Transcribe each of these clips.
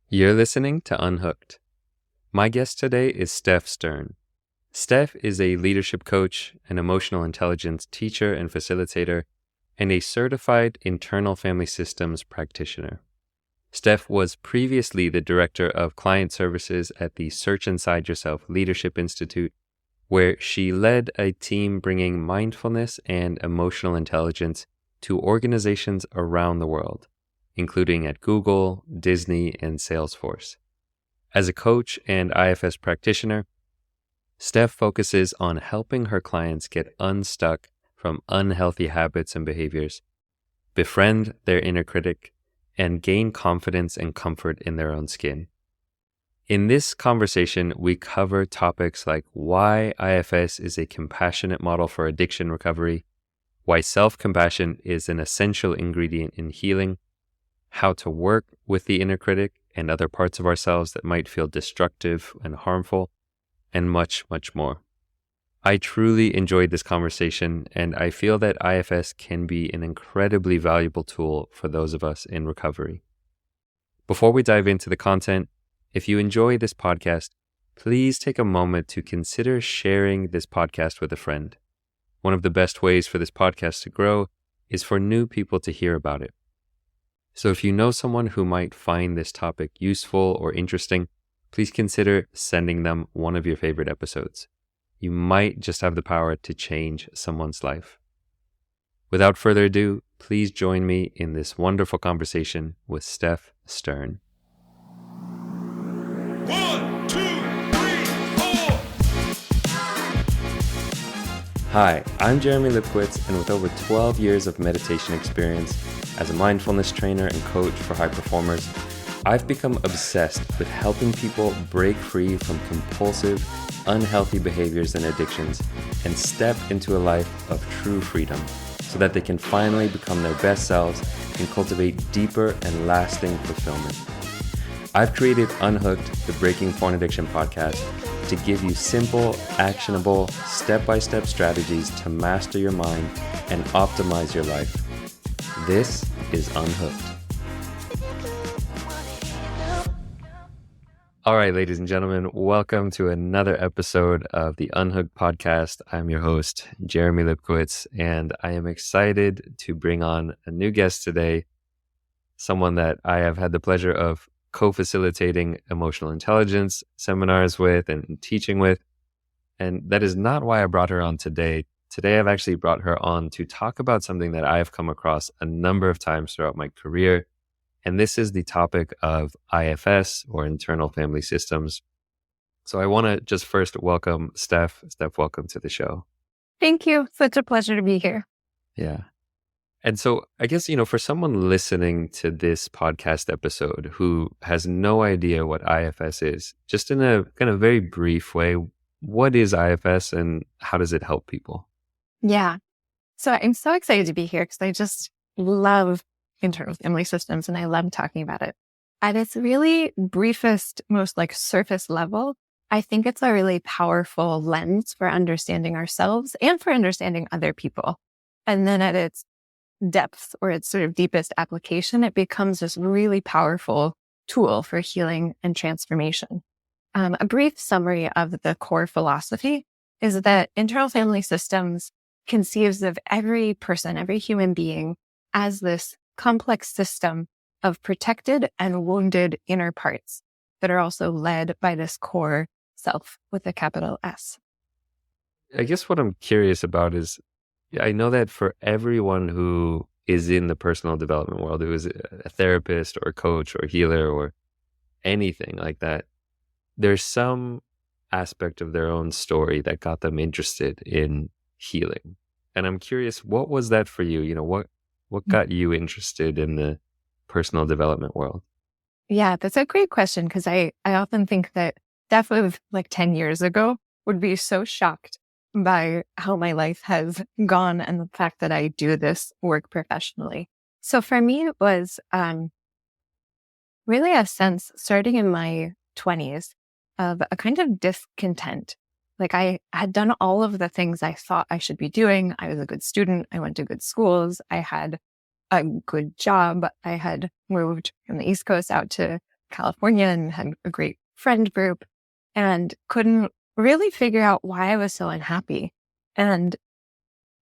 You're listening to Unhooked. My guest today is Steph Stern. Steph is a leadership coach, an emotional intelligence teacher and facilitator, and a certified internal family systems practitioner. Steph was previously the director of client services at the Search Inside Yourself Leadership Institute, where she led a team bringing mindfulness and emotional intelligence to organizations around the world, including at Google, Disney, and Salesforce. As a coach and IFS practitioner, Steph focuses on helping her clients get unstuck from unhealthy habits and behaviors, befriend their inner critic, and gain confidence and comfort in their own skin. In this conversation, we cover topics like why IFS is a compassionate model for addiction recovery, why self-compassion is an essential ingredient in healing, how to work with the inner critic and other parts of ourselves that might feel destructive and harmful, and much, much more. I truly enjoyed this conversation, and I feel that IFS can be an incredibly valuable tool for those of us in recovery. Before we dive into the content, if you enjoy this podcast, please take a moment to consider sharing this podcast with a friend. One of the best ways for this podcast to grow is for new people to hear about it. So if you know someone who might find this topic useful or interesting, please consider sending them one of your favorite episodes. You might just have the power to change someone's life. Without further ado, please join me in this wonderful conversation with Steph Stern. 1, 2, 3, 4. Hi, I'm Jeremy Lipkowitz, and with over 12 years of meditation experience as a mindfulness trainer and coach for high performers, I've become obsessed with helping people break free from compulsive, unhealthy behaviors and addictions and step into a life of true freedom so that they can finally become their best selves and cultivate deeper and lasting fulfillment. I've created Unhooked, the Breaking Porn Addiction podcast, to give you simple, actionable, step-by-step strategies to master your mind and optimize your life. This is Unhooked. All right, ladies and gentlemen, welcome to another episode of the Unhooked podcast. I'm your host, Jeremy Lipkowitz, and I am excited to bring on a new guest today, someone that I have had the pleasure of co-facilitating emotional intelligence seminars with and teaching with. And that is not why I brought her on today. Today, I've actually brought her on to talk about something that I've come across a number of times throughout my career. And this is the topic of IFS, or internal family systems. So I want to just first welcome Steph. Steph, welcome to the show. Thank you. Such a pleasure to be here. Yeah. And so I guess, for someone listening to this podcast episode who has no idea what IFS is, just in a kind of very brief way, what is IFS and how does it help people? Yeah. So I'm so excited to be here because I just love internal family systems and I love talking about it. At its really briefest, most surface level, I think it's a really powerful lens for understanding ourselves and for understanding other people. And then at its depth or its sort of deepest application, it becomes this really powerful tool for healing and transformation. A brief summary of the core philosophy is that internal family systems conceives of every person, every human being, as this complex system of protected and wounded inner parts that are also led by this core self with a capital S. I guess what I'm curious about is, I know that for everyone who is in the personal development world, who is a therapist or a coach or a healer or anything like that, there's some aspect of their own story that got them interested in healing. And I'm curious, what was that for you? What got you interested in the personal development world? Yeah, that's a great question because I often think that Steph of 10 years ago would be so shocked by how my life has gone and the fact that I do this work professionally. So for me, it was really a sense starting in my 20s of a kind of discontent. I had done all of the things I thought I should be doing. I was a good student. I went to good schools. I had a good job. I had moved from the East Coast out to California and had a great friend group and couldn't really figure out why I was so unhappy. And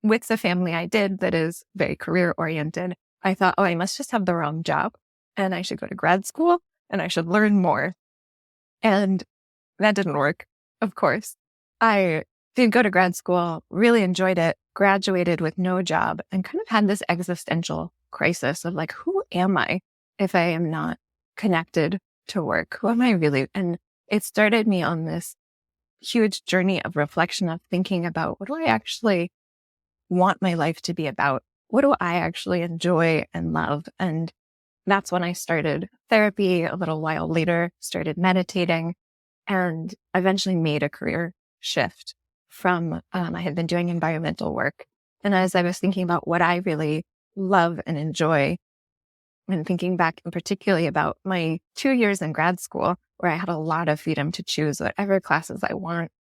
with the family I did that is very career oriented, I thought, oh, I must just have the wrong job and I should go to grad school and I should learn more. And that didn't work, of course. I did go to grad school, really enjoyed it, graduated with no job, and kind of had this existential crisis of like, who am I if I am not connected to work? Who am I really? And it started me on this huge journey of reflection of thinking about what do I actually want my life to be about? What do I actually enjoy and love? And that's when I started therapy. A little while later, started meditating, and eventually made a career shift from, I had been doing environmental work. And as I was thinking about what I really love and enjoy, and thinking back in particularly about my 2 years in grad school, where I had a lot of freedom to choose whatever classes I want,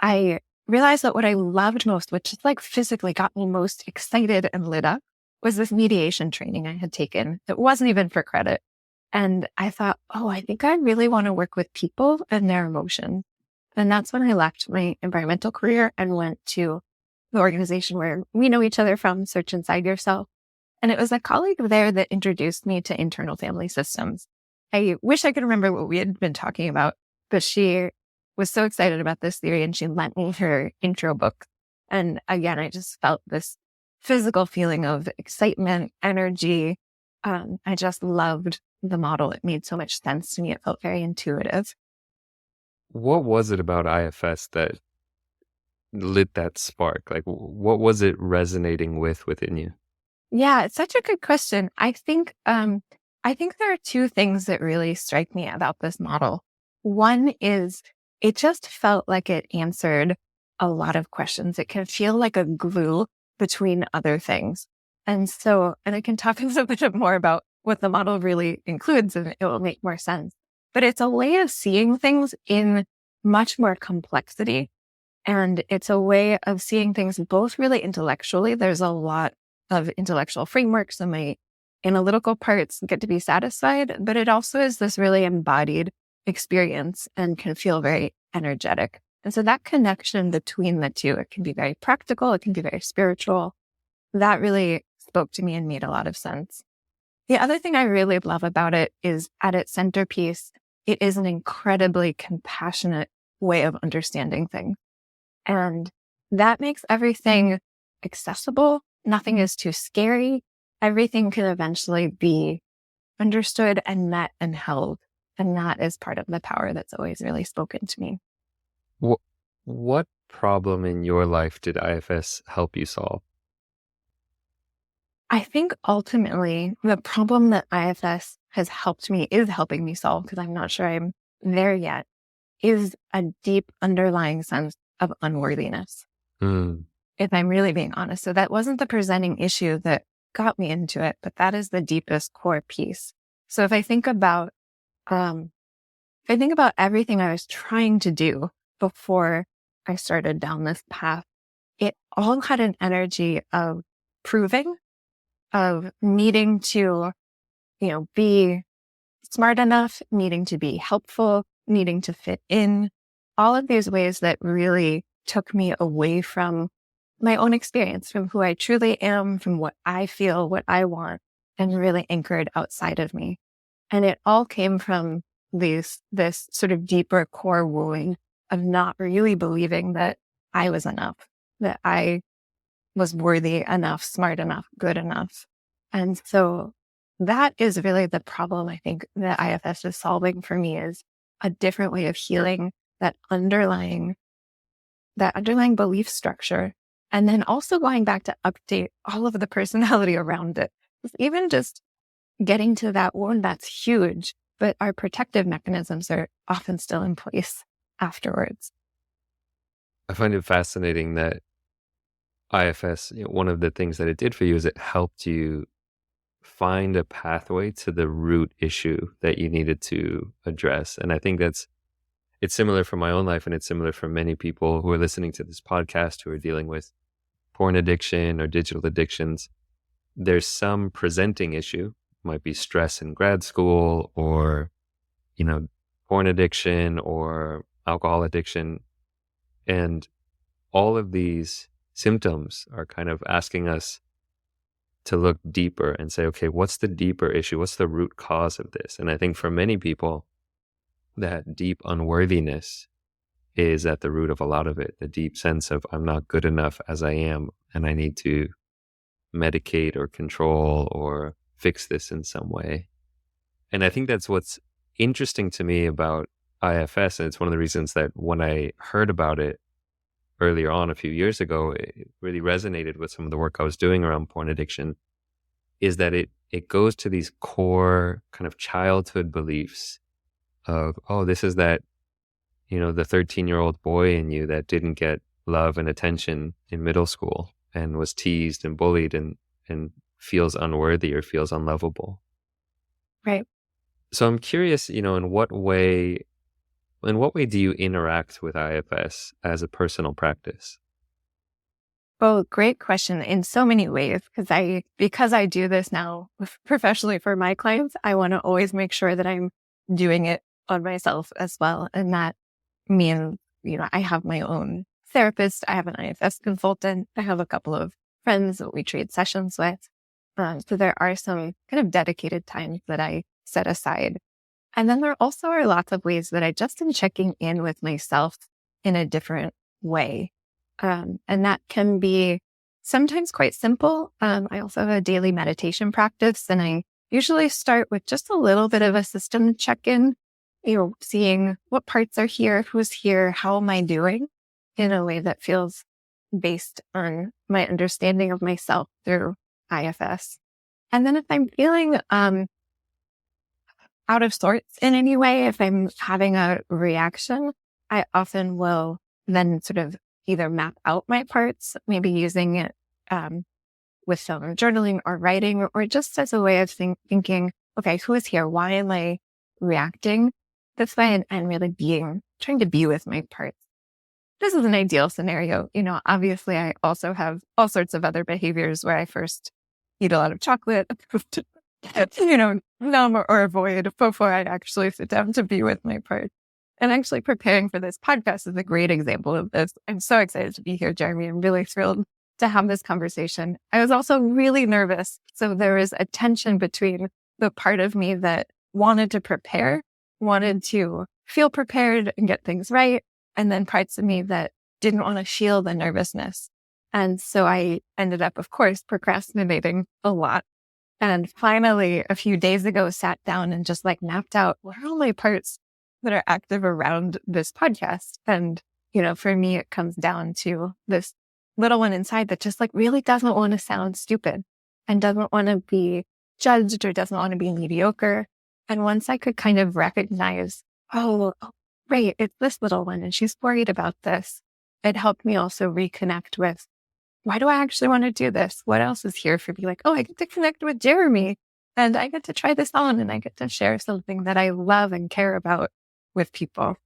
I realized that what I loved most, which is like physically got me most excited and lit up, was this mediation training I had taken. It wasn't even for credit. And I thought, oh, I think I really want to work with people and their emotions. And that's when I left my environmental career and went to the organization where we know each other from, Search Inside Yourself. And it was a colleague there that introduced me to internal family systems. I wish I could remember what we had been talking about, but she was so excited about this theory and she lent me her intro book. And again, I just felt this physical feeling of excitement, energy. I just loved the model. It made so much sense to me. It felt very intuitive. What was it about IFS that lit that spark? Like, what was it resonating with within you? Yeah, it's such a good question. I think there are two things that really strike me about this model. One is it just felt like it answered a lot of questions. It can feel like a glue between other things. And I can talk a little bit more about what the model really includes and it will make more sense. But it's a way of seeing things in much more complexity. And it's a way of seeing things both really intellectually. There's a lot of intellectual frameworks and my analytical parts get to be satisfied, but it also is this really embodied experience and can feel very energetic. And so that connection between the two, it can be very practical, it can be very spiritual. That really spoke to me and made a lot of sense. The other thing I really love about it is at its centerpiece, it is an incredibly compassionate way of understanding things. And that makes everything accessible. Nothing is too scary. Everything can eventually be understood and met and held. And that is part of the power that's always really spoken to me. What problem in your life did IFS help you solve? I think ultimately the problem that IFS is helping me solve, because I'm not sure I'm there yet, is a deep underlying sense of unworthiness. If I'm really being honest. So that wasn't the presenting issue that got me into it, but that is the deepest core piece. So if I think about everything I was trying to do before I started down this path, it all had an energy of proving, of needing to, be smart enough, needing to be helpful, needing to fit in, all of these ways that really took me away from my own experience, from who I truly am, from what I feel, what I want, and really anchored outside of me. And it all came from this sort of deeper core wooing of not really believing that I was enough, that I was worthy enough, smart enough, good enough. And so that is really the problem I think that IFS is solving for me, is a different way of healing that underlying belief structure. And then also going back to update all of the personality around it. Even just getting to that wound, that's huge, but our protective mechanisms are often still in place afterwards. I find it fascinating that IFS, one of the things that it did for you is it helped you find a pathway to the root issue that you needed to address. And I think it's similar for my own life, and it's similar for many people who are listening to this podcast who are dealing with porn addiction or digital addictions. There's some presenting issue, might be stress in grad school or porn addiction or alcohol addiction. And all of these symptoms are kind of asking us to look deeper and say, okay, what's the deeper issue? What's the root cause of this? And I think for many people, that deep unworthiness is at the root of a lot of it. The deep sense of I'm not good enough as I am, and I need to medicate or control or fix this in some way. And I think that's what's interesting to me about IFS. And it's one of the reasons that when I heard about it earlier on a few years ago, it really resonated with some of the work I was doing around porn addiction, is that it goes to these core kind of childhood beliefs of, oh, this is that, the 13-year-old boy in you that didn't get love and attention in middle school and was teased and bullied and feels unworthy or feels unlovable. Right. So I'm curious, in what way do you interact with IFS as a personal practice? Oh, great question. In so many ways, because I do this now professionally for my clients, I want to always make sure that I'm doing it on myself as well. And that means, I have my own therapist. I have an IFS consultant. I have a couple of friends that we trade sessions with. So there are some kind of dedicated times that I set aside. And then there also are lots of ways that I just am checking in with myself in a different way. And that can be sometimes quite simple. I also have a daily meditation practice, and I usually start with just a little bit of a system check-in, seeing what parts are here, who's here, how am I doing, in a way that feels based on my understanding of myself through IFS. And then if I'm feeling out of sorts in any way, if I'm having a reaction, I often will then sort of either map out my parts, maybe using it with some journaling or writing, or just as a way of thinking, okay, who is here? Why am I reacting this way? And really trying to be with my parts. This is an ideal scenario. Obviously I also have all sorts of other behaviors where I first eat a lot of chocolate, numb or avoid before I actually sit down to be with my parts. And actually preparing for this podcast is a great example of this. I'm so excited to be here, Jeremy. I'm really thrilled to have this conversation. I was also really nervous. So there was a tension between the part of me that wanted to prepare, wanted to feel prepared and get things right, and then parts of me that didn't want to feel the nervousness. And so I ended up, of course, procrastinating a lot. And finally, a few days ago, sat down and just mapped out what are all my parts that are active around this podcast. And, for me, it comes down to this little one inside that just really doesn't want to sound stupid and doesn't want to be judged or doesn't want to be mediocre. And once I could kind of recognize, oh, right, it's this little one and she's worried about this, it helped me also reconnect with, why do I actually want to do this? What else is here for me? I get to connect with Jeremy and I get to try this on and I get to share something that I love and care about with people.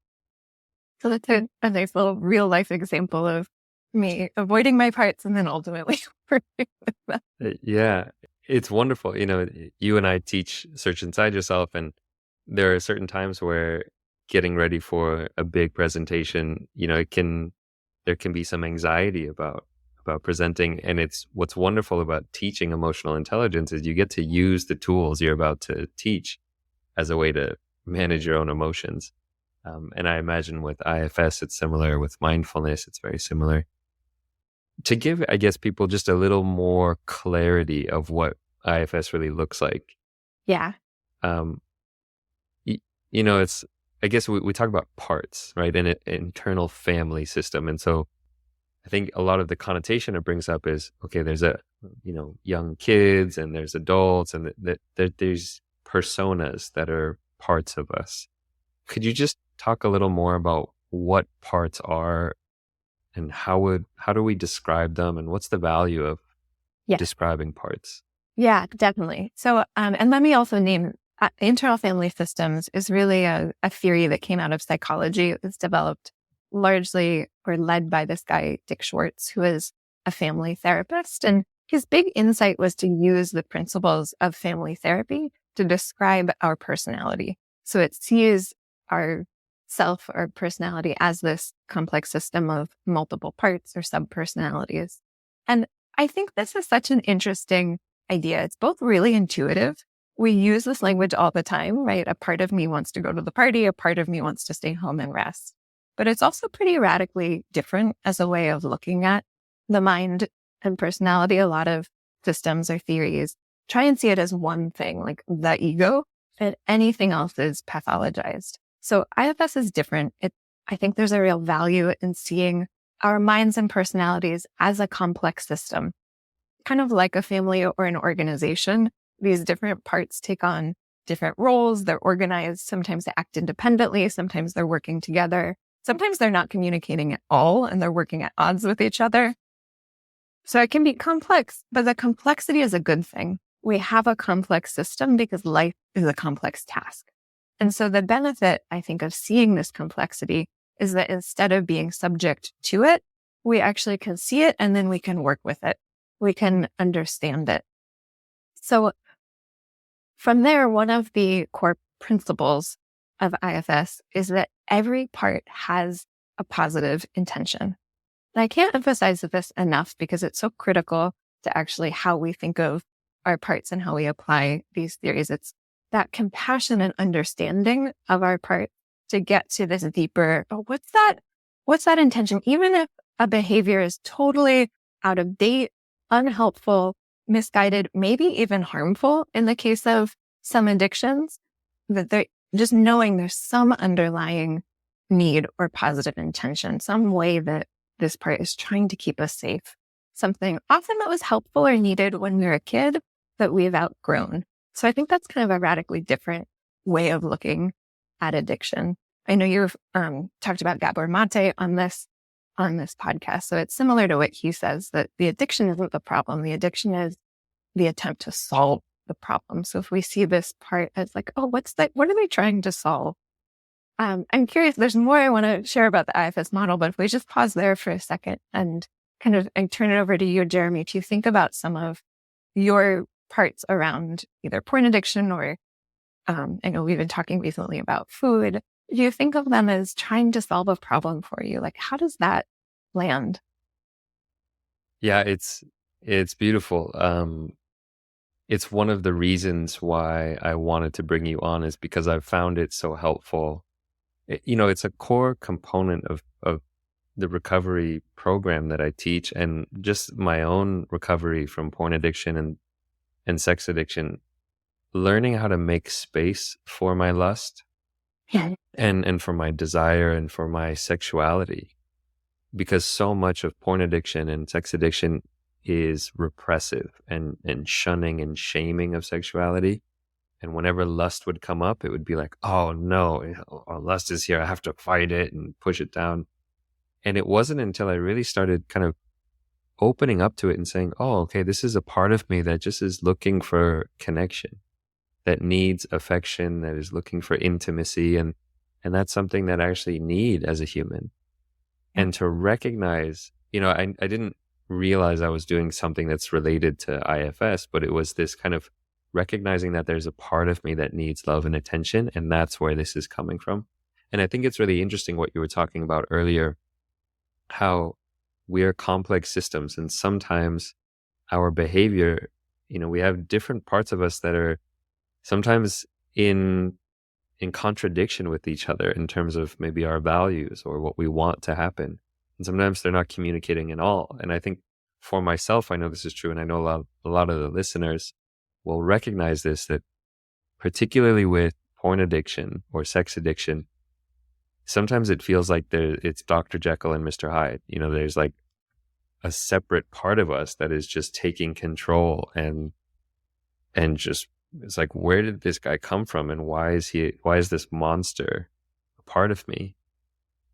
So that's a nice little real life example of me avoiding my parts and then ultimately working with them. Yeah, it's wonderful. You and I teach Search Inside Yourself, and there are certain times where getting ready for a big presentation, there can be some anxiety about presenting. And it's what's wonderful about teaching emotional intelligence is you get to use the tools you're about to teach as a way to manage your own emotions. And I imagine with IFS, it's similar. With mindfulness, it's very similar. To give, I guess, people just a little more clarity of what IFS really looks like. Yeah. It's, I guess we talk about parts, right? And an internal family system. And so I think a lot of the connotation it brings up is, okay, there's young kids and there's adults and there's personas that are parts of us. Could you just talk a little more about what parts are and how do we describe them and what's the value of describing parts? Yeah, definitely. So, and let me also name internal family systems is really a theory that came out of psychology. It was developed largely or led by this guy, Dick Schwartz, who is a family therapist. And his big insight was to use the principles of family therapy to describe our personality. So it sees our self or personality as this complex system of multiple parts or sub-personalities. And I think this is such an interesting idea. It's both really intuitive. We use this language all the time, right? A part of me wants to go to the party. A part of me wants to stay home and rest. But it's also pretty radically different as a way of looking at the mind and personality. A lot of systems or theories try and see it as one thing, like the ego, and anything else is pathologized. So IFS is different. I think there's a real value in seeing our minds and personalities as a complex system, kind of like a family or an organization. These different parts take on different roles. They're organized. Sometimes they act independently. Sometimes they're working together. Sometimes they're not communicating at all and they're working at odds with each other. So it can be complex, but the complexity is a good thing. We have a complex system because life is a complex task. And so the benefit, I think, of seeing this complexity is that instead of being subject to it, we actually can see it and then we can work with it. We can understand it. So from there, one of the core principles of IFS is that every part has a positive intention. And I can't emphasize this enough because it's so critical to actually how we think of our parts and how we apply these theories. It's that compassion and understanding of our part to get to this deeper, what's that intention? Even if a behavior is totally out of date, unhelpful, misguided, maybe even harmful in the case of some addictions, that they're just knowing there's some underlying need or positive intention, some way that this part is trying to keep us safe. Something often that was helpful or needed when we were a kid that we've outgrown. So I think that's kind of a radically different way of looking at addiction. I know you've talked about Gabor Mate on this podcast. So it's similar to what he says, that the addiction isn't the problem. The addiction is the attempt to solve the problem. So if we see this part as like, what's that? What are they trying to solve? I'm curious, there's more I want to share about the IFS model, but if we just pause there for a second and and turn it over to you, Jeremy, to think about some of your parts around either porn addiction or I know we've been talking recently about food. Do you think of them as trying to solve a problem for you? Like, how does that land? Yeah, it's beautiful. It's one of the reasons why I wanted to bring you on is because I've found it so helpful. It's a core component of the recovery program that I teach and just my own recovery from porn addiction and sex addiction, learning how to make space for my lust and for my desire and for my sexuality. Because so much of porn addiction and sex addiction is repressive and shunning and shaming of sexuality. And whenever lust would come up, it would be like, oh no, lust is here. I have to fight it and push it down. And it wasn't until I really started kind of opening up to it and saying, oh, okay, this is a part of me that just is looking for connection, that needs affection, that is looking for intimacy. And that's something that I actually need as a human. And to recognize, I didn't realize I was doing something that's related to IFS, but it was this kind of recognizing that there's a part of me that needs love and attention. And that's where this is coming from. And I think it's really interesting what you were talking about earlier, how we are complex systems. And sometimes our behavior, we have different parts of us that are sometimes in contradiction with each other in terms of maybe our values or what we want to happen. And sometimes they're not communicating at all. And I think for myself, I know this is true. And I know a lot of the listeners will recognize this, that particularly with porn addiction or sex addiction, sometimes it feels like it's Dr. Jekyll and Mr. Hyde. There's like a separate part of us that is just taking control and just, it's like, where did this guy come from? And why is this monster a part of me?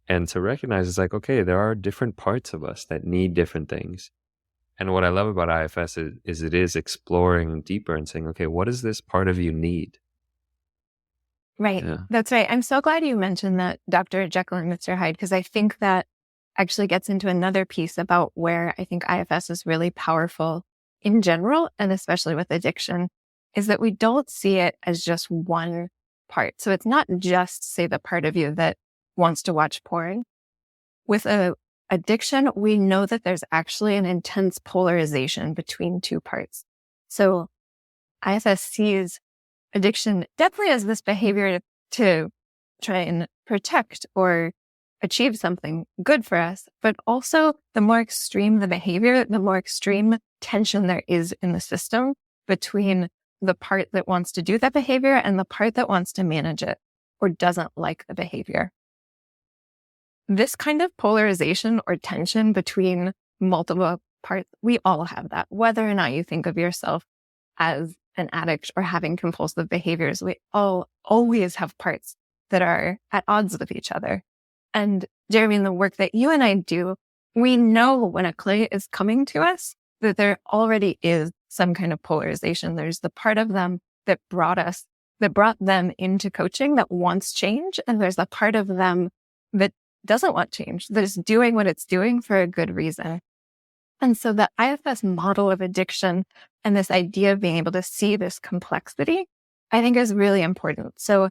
And to recognize it's like, okay, there are different parts of us that need different things. And what I love about IFS is it is exploring deeper and saying, okay, what does this part of you need? Right. Yeah. That's right. I'm so glad you mentioned that Dr. Jekyll and Mr. Hyde, because I think that actually gets into another piece about where I think IFS is really powerful in general, and especially with addiction, is that we don't see it as just one part. So it's not just, say, the part of you that wants to watch porn. With a addiction, we know that there's actually an intense polarization between two parts. So IFS sees addiction definitely as this behavior to try and protect or achieve something good for us, but also the more extreme the behavior, the more extreme tension there is in the system between the part that wants to do that behavior and the part that wants to manage it or doesn't like the behavior. This kind of polarization or tension between multiple parts, we all have that. Whether or not you think of yourself as an addict or having compulsive behaviors, we all always have parts that are at odds with each other. And Jeremy, in the work that you and I do, we know when a client is coming to us that there already is some kind of polarization. There's the part of them that brought them into coaching that wants change. And there's the part of them that doesn't want change, that is doing what it's doing for a good reason. And so the IFS model of addiction and this idea of being able to see this complexity, I think is really important. So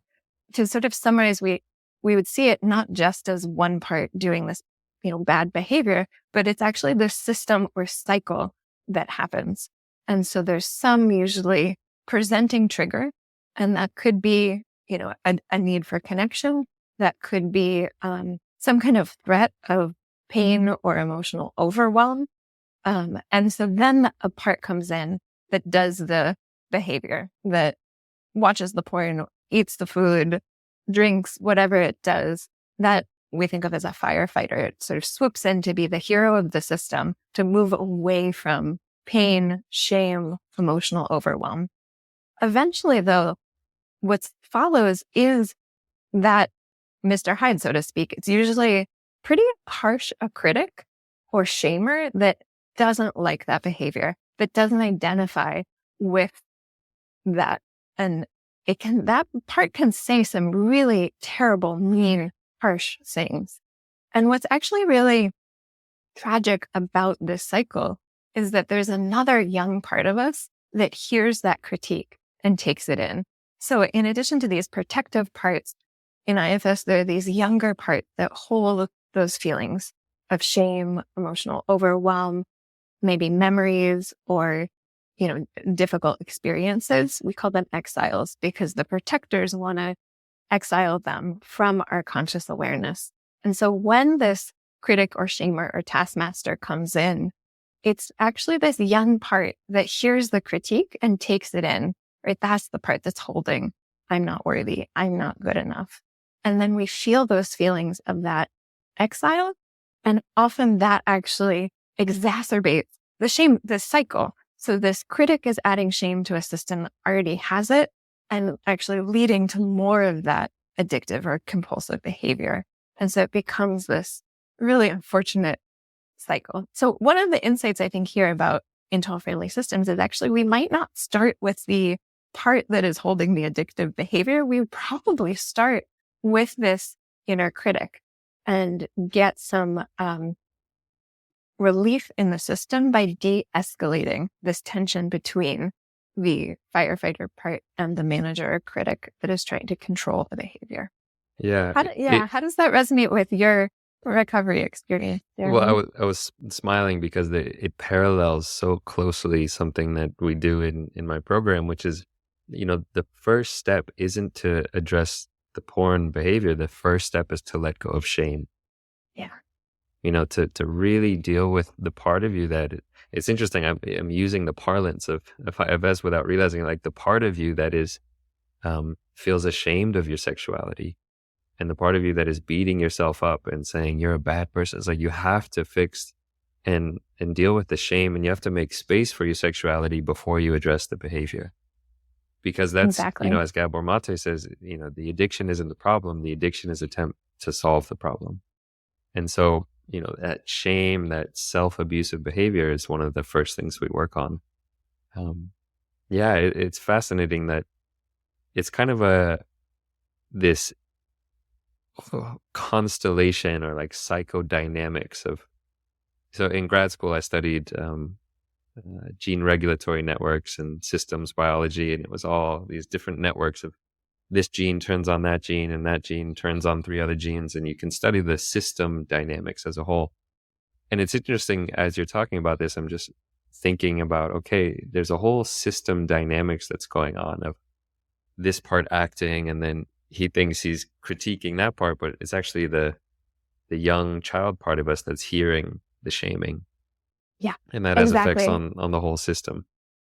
to sort of summarize, we would see it not just as one part doing this, bad behavior, but it's actually the system or cycle that happens. And so there's some usually presenting trigger, and that could be, a need for connection. That could be some kind of threat of pain or emotional overwhelm. And so then a part comes in that does the behavior, that watches the porn, eats the food, drinks, whatever it does, that we think of as a firefighter. It sort of swoops in to be the hero of the system, to move away from pain, shame, emotional overwhelm. Eventually, though, what follows is that Mr. Hyde, so to speak. It's usually pretty harsh a critic or shamer that doesn't like that behavior, that doesn't identify with that. And that part can say some really terrible, mean, harsh things. And what's actually really tragic about this cycle is that there's another young part of us that hears that critique and takes it in. So in addition to these protective parts, in IFS, there are these younger parts that hold those feelings of shame, emotional overwhelm, maybe memories or, difficult experiences. We call them exiles because the protectors want to exile them from our conscious awareness. And so when this critic or shamer or taskmaster comes in, it's actually this young part that hears the critique and takes it in, right? That's the part that's holding, I'm not worthy, I'm not good enough. And then we feel those feelings of that exile. And often that actually exacerbates the shame, the cycle. So this critic is adding shame to a system that already has it and actually leading to more of that addictive or compulsive behavior. And so it becomes this really unfortunate cycle. So one of the insights I think here about internal family systems is actually we might not start with the part that is holding the addictive behavior. We would probably start with this inner critic and get some relief in the system by de-escalating this tension between the firefighter part and the manager or critic that is trying to control the behavior. Yeah. How does that resonate with your recovery experience, Jeremy? Well, I was smiling because it parallels so closely something that we do in my program, which is, the first step isn't to address the porn behavior. The first step is to let go of shame. Yeah. To really deal with the part of you that it's interesting. I'm using the parlance of IFS without realizing, like, the part of you that is feels ashamed of your sexuality, and the part of you that is beating yourself up and saying you're a bad person. It's like you have to fix and deal with the shame, and you have to make space for your sexuality before you address the behavior. Because that's, Exactly. as Gabor Mate says, the addiction isn't the problem. The addiction is an attempt to solve the problem. And so, that shame, that self-abusive behavior is one of the first things we work on. It's fascinating that it's kind of this constellation or like psychodynamics of. So in grad school, I studied gene regulatory networks and systems biology, and it was all these different networks of this gene turns on that gene and that gene turns on three other genes, and you can study the system dynamics as a whole. And it's interesting as you're talking about this, I'm just thinking about, okay, there's a whole system dynamics that's going on of this part acting, and then he thinks he's critiquing that part, but it's actually the young child part of us that's hearing the shaming. Yeah, And that has effects exactly. on the whole system.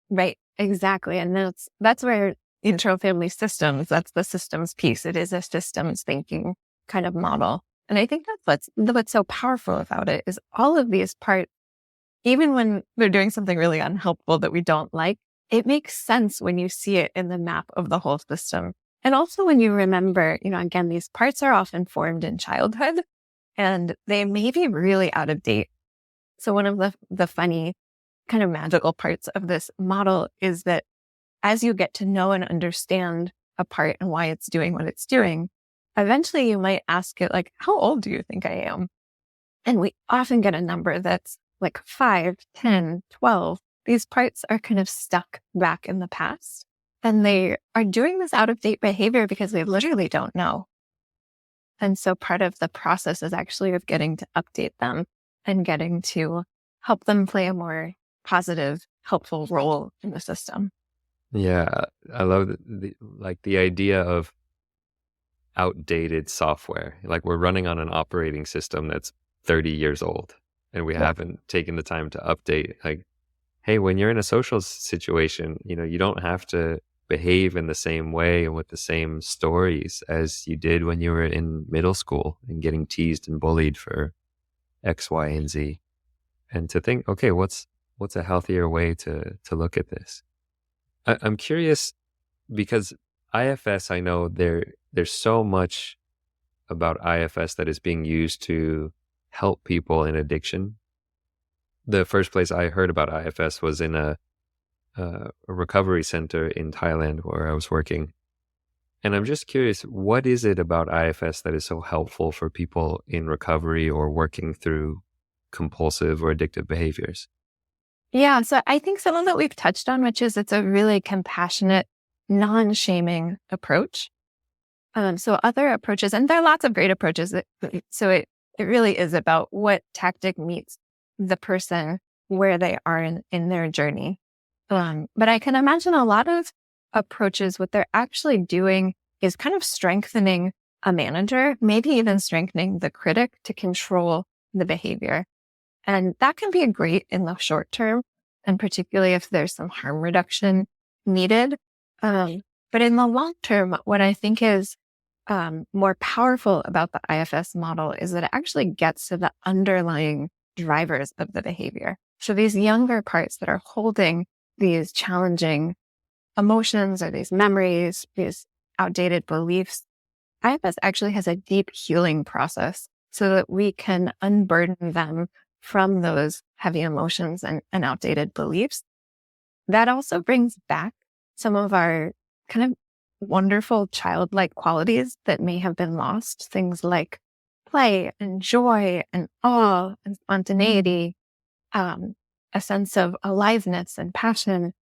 Right. Exactly. And that's where internal family systems, that's the systems piece. It is a systems thinking kind of model. And I think that's what's so powerful about it is all of these parts, even when they're doing something really unhelpful that we don't like, it makes sense when you see it in the map of the whole system. And also when you remember, again, these parts are often formed in childhood and they may be really out of date. So one of the funny kind of magical parts of this model is that as you get to know and understand a part and why it's doing what it's doing, eventually you might ask it like, how old do you think I am? And we often get a number that's like 5, 10, 12. These parts are kind of stuck back in the past. And they are doing this out of date behavior because they literally don't know. And so part of the process is actually of getting to update them and getting to help them play a more positive, helpful role in the system. Yeah, I love the idea of outdated software. Like we're running on an operating system that's 30 years old and we haven't taken the time to update. Like, hey, when you're in a social situation, you don't have to behave in the same way and with the same stories as you did when you were in middle school and getting teased and bullied for X, Y, and Z. And to think, okay, what's a healthier way to look at this? I'm curious because IFS, I know there's so much about IFS that is being used to help people in addiction. The first place I heard about IFS was in a recovery center in Thailand where I was working. And I'm just curious, what is it about IFS that is so helpful for people in recovery or working through compulsive or addictive behaviors? Yeah. So I think something that we've touched on, which is it's a really compassionate, non-shaming approach. So other approaches, and there are lots of great approaches. So it really is about what tactic meets the person where they are in their journey. But I can imagine a lot of approaches, what they're actually doing is kind of strengthening a manager, maybe even strengthening the critic to control the behavior. And that can be great in the short term, and particularly if there's some harm reduction needed. But in the long term, what I think is more powerful about the IFS model is that it actually gets to the underlying drivers of the behavior. So these younger parts that are holding these challenging emotions or these memories, these outdated beliefs, IFS actually has a deep healing process so that we can unburden them from those heavy emotions and outdated beliefs. That also brings back some of our kind of wonderful childlike qualities that may have been lost, things like play and joy and awe and spontaneity, a sense of aliveness and passion.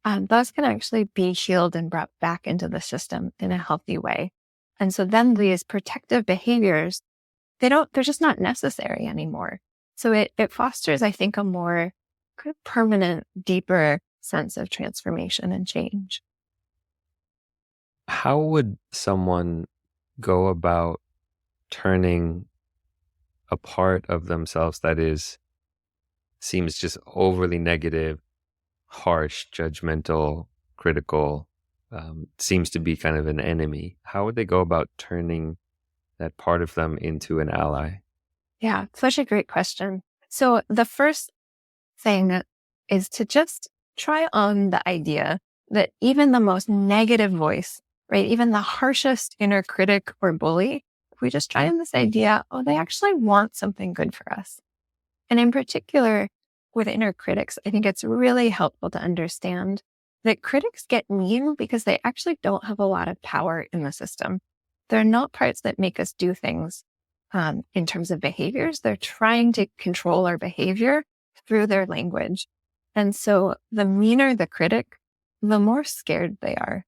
Those can actually be healed and brought back into the system in a healthy way. And so then these protective behaviors, they're just not necessary anymore. So it fosters, I think, a more kind of permanent, deeper sense of transformation and change. How would someone go about turning a part of themselves that seems just overly negative, harsh, judgmental, critical, seems to be kind of an enemy? How would they go about turning that part of them into an ally? Yeah, such a great question. So the first thing is to just try on the idea that even the most negative voice, right, even the harshest inner critic or bully, if we just try on this idea, oh, they actually want something good for us. And in particular, with inner critics, I think it's really helpful to understand that critics get mean because they actually don't have a lot of power in the system. They're not parts that make us do things in terms of behaviors. They're trying to control our behavior through their language. And so the meaner the critic, the more scared they are.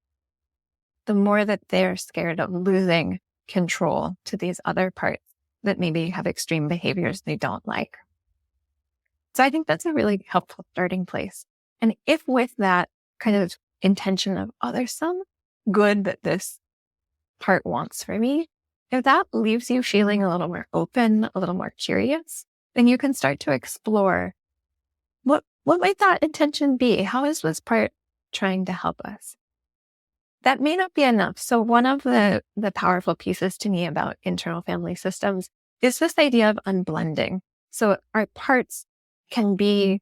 the more that they're scared of losing control to these other parts that maybe have extreme behaviors they don't like. So I think that's a really helpful starting place. And if with that kind of intention of, oh, there's some good that this part wants for me, if that leaves you feeling a little more open, a little more curious, then you can start to explore what might that intention be? How is this part trying to help us? That may not be enough. So one of the powerful pieces to me about internal family systems is this idea of unblending. So our parts can be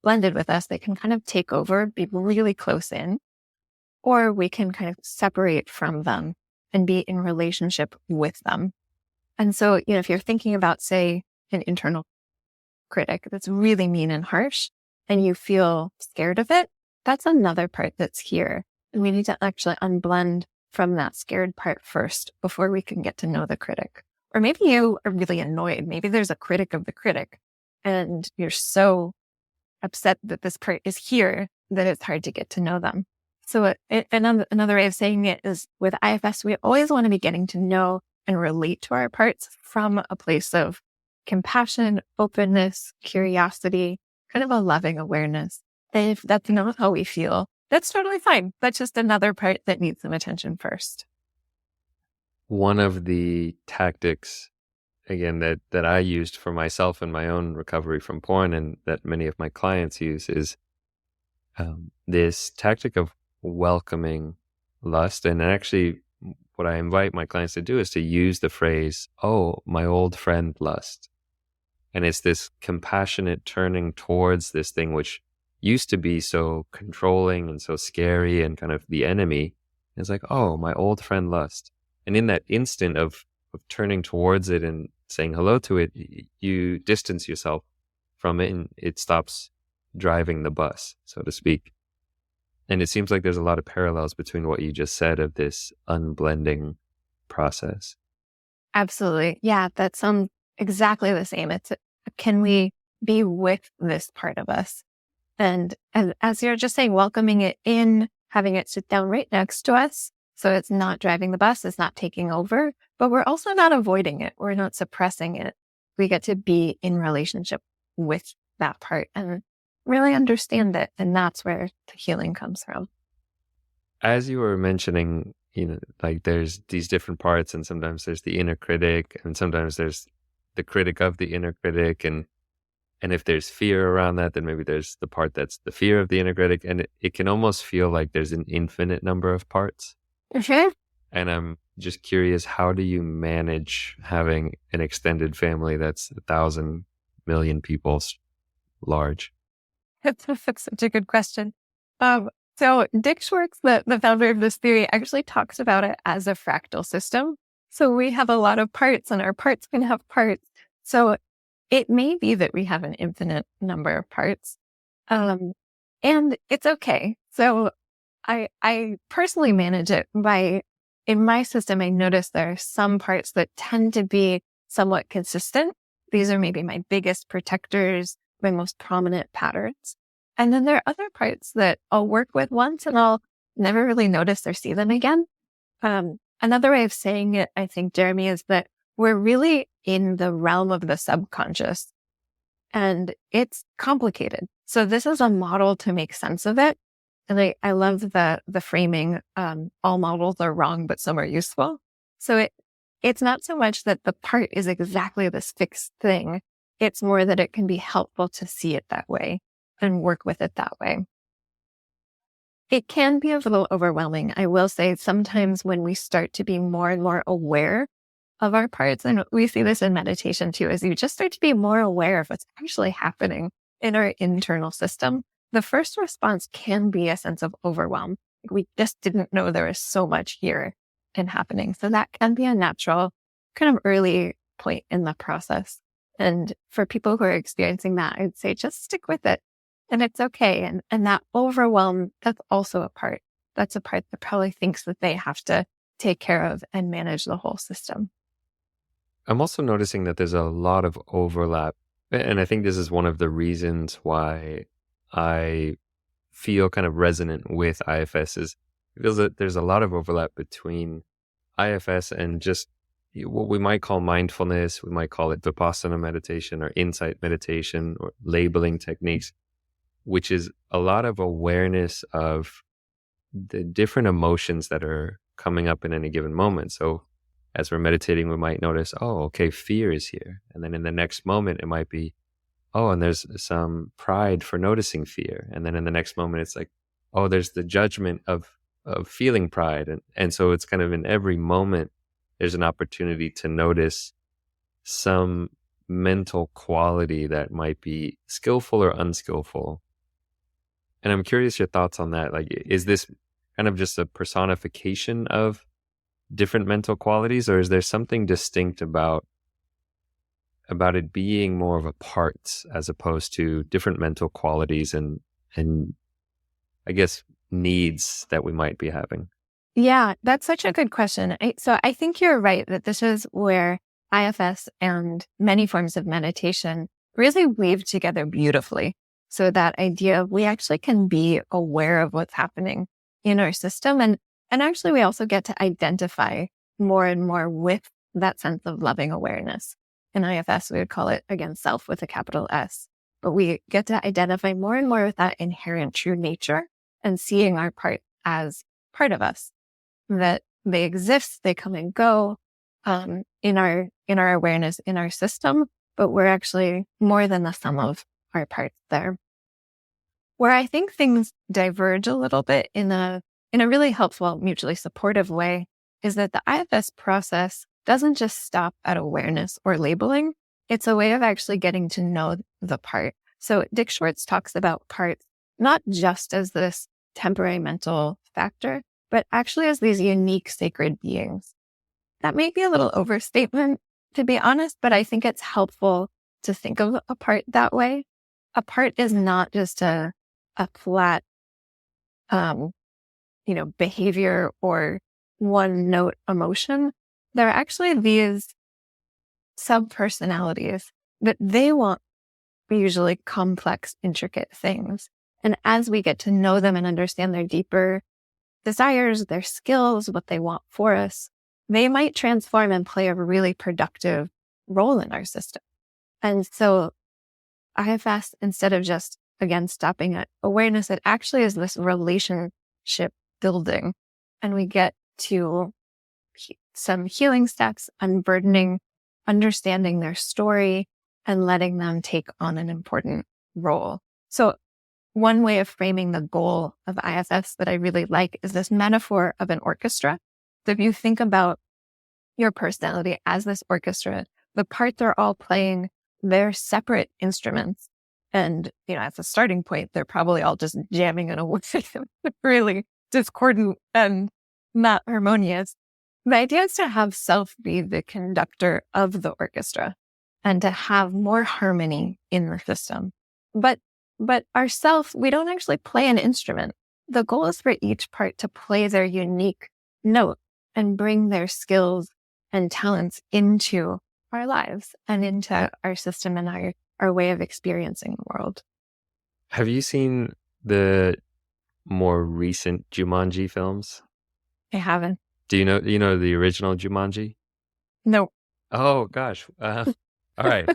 blended with us. They can kind of take over, be really close in, or we can kind of separate from them and be in relationship with them. And so, if you're thinking about, say, an internal critic that's really mean and harsh, and you feel scared of it, that's another part that's here. And we need to actually unblend from that scared part first before we can get to know the critic. Or maybe you are really annoyed. Maybe there's a critic of the critic and you're so upset that this part is here that it's hard to get to know them. So another way of saying it is with IFS, we always want to be getting to know and relate to our parts from a place of compassion, openness, curiosity, kind of a loving awareness. And if that's not how we feel, that's totally fine. That's just another part that needs some attention first. One of the tactics, again, that I used for myself in my own recovery from porn and that many of my clients use is this tactic of welcoming lust. And actually, what I invite my clients to do is to use the phrase, oh, my old friend lust. And it's this compassionate turning towards this thing which used to be so controlling and so scary and kind of the enemy. It's like, oh, my old friend lust. And in that instant of turning towards it and saying hello to it, you distance yourself from it and it stops driving the bus, so to speak. And it seems like there's a lot of parallels between what you just said of this unblending process. Absolutely. Yeah, that sounds exactly the same. It's can we be with this part of us? And as you're just saying, welcoming it in, having it sit down right next to us. So it's not driving the bus, it's not taking over, but we're also not avoiding it. We're not suppressing it. We get to be in relationship with that part and really understand it. And that's where the healing comes from. As you were mentioning, like there's these different parts and sometimes there's the inner critic and sometimes there's the critic of the inner critic. And if there's fear around that, then maybe there's the part that's the fear of the inner critic. And it can almost feel like there's an infinite number of parts. Sure. And I'm just curious, how do you manage having an extended family that's 1,000 million people large? That's such a good question. So Dick Schwartz, the founder of this theory, actually talks about it as a fractal system. So we have a lot of parts and our parts can have parts. So it may be that we have an infinite number of parts. And it's okay. So I personally manage it by, in my system, I notice there are some parts that tend to be somewhat consistent. These are maybe my biggest protectors, my most prominent patterns. And then there are other parts that I'll work with once and I'll never really notice or see them again. Another way of saying it, I think, Jeremy, is that we're really in the realm of the subconscious and it's complicated. So this is a model to make sense of it. And I love the framing, all models are wrong, but some are useful. So it's not so much that the part is exactly this fixed thing. It's more that it can be helpful to see it that way and work with it that way. It can be a little overwhelming. I will say sometimes when we start to be more and more aware of our parts, and we see this in meditation too, as you just start to be more aware of what's actually happening in our internal system, the first response can be a sense of overwhelm. We just didn't know there was so much here and happening. So that can be a natural kind of early point in the process. And for people who are experiencing that, I'd say just stick with it. And it's okay. And that overwhelm, that's also a part. That's a part that probably thinks that they have to take care of and manage the whole system. I'm also noticing that there's a lot of overlap. And I think this is one of the reasons why I feel kind of resonant with IFS is feels that there's a lot of overlap between IFS and just what we might call mindfulness. We might call it Vipassana meditation or insight meditation or labeling techniques, which is a lot of awareness of the different emotions that are coming up in any given moment. So as we're meditating, we might notice, oh, okay, fear is here. And then in the next moment, it might be, oh, and there's some pride for noticing fear. And then in the next moment, it's like, oh, there's the judgment of feeling pride. And so it's kind of in every moment, there's an opportunity to notice some mental quality that might be skillful or unskillful. And I'm curious your thoughts on that. Like, is this kind of just a personification of different mental qualities, or is there something distinct about it being more of a part as opposed to different mental qualities and I guess needs that we might be having? Yeah, that's such a good question. So I think you're right that this is where IFS and many forms of meditation really weave together beautifully. So that idea of we actually can be aware of what's happening in our system. And actually, we also get to identify more and more with that sense of loving awareness. In IFS, we would call it, again, self with a capital S. But we get to identify more and more with that inherent true nature and seeing our part as part of us, that they exist, they come and go in our awareness, in our system, but we're actually more than the sum of our parts there. Where I think things diverge a little bit in a really helpful, mutually supportive way is that the IFS process doesn't just stop at awareness or labeling. It's a way of actually getting to know the part. So Dick Schwartz talks about parts not just as this temporary mental factor, but actually as these unique sacred beings. That may be a little overstatement, to be honest, but I think it's helpful to think of a part that way. A part is not just a flat, behavior or one note emotion. There are actually these sub-personalities that they want usually complex, intricate things. And as we get to know them and understand their deeper desires, their skills, what they want for us, they might transform and play a really productive role in our system. And so IFS, instead of just, again, stopping at awareness, it actually is this relationship building. And we get to some healing steps, unburdening, understanding their story, and letting them take on an important role. So one way of framing the goal of IFS that I really like is this metaphor of an orchestra. So if you think about your personality as this orchestra, the parts are all playing their separate instruments. And, at the starting point, they're probably all just jamming in a way really discordant and not harmonious. The idea is to have self be the conductor of the orchestra and to have more harmony in the system. But ourself, we don't actually play an instrument. The goal is for each part to play their unique note and bring their skills and talents into our lives and into our system and our way of experiencing the world. Have you seen the more recent Jumanji films? I haven't. Do you know the original Jumanji? No. Oh gosh. All right.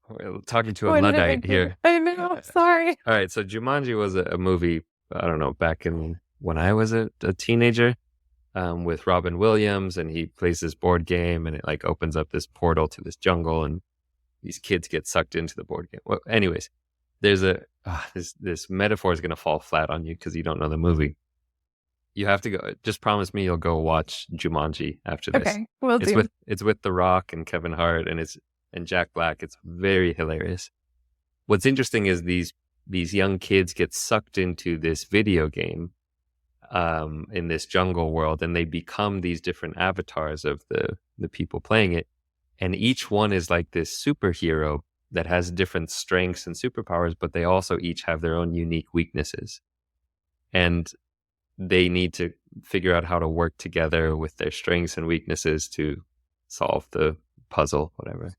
We're talking to a When did Luddite I here. I know. Sorry. All right. So Jumanji was a movie, I don't know, back in when I was a teenager, with Robin Williams, and he plays this board game and it like opens up this portal to this jungle and these kids get sucked into the board game. Well, anyways, there's this metaphor is going to fall flat on you because you don't know the movie. You have to go. Just promise me you'll go watch Jumanji after this. Okay, we'll do. It's with The Rock and Kevin Hart and Jack Black. It's very hilarious. What's interesting is these young kids get sucked into this video game in this jungle world, and they become these different avatars of the people playing it. And each one is like this superhero that has different strengths and superpowers, but they also each have their own unique weaknesses. And they need to figure out how to work together with their strengths and weaknesses to solve the puzzle, whatever.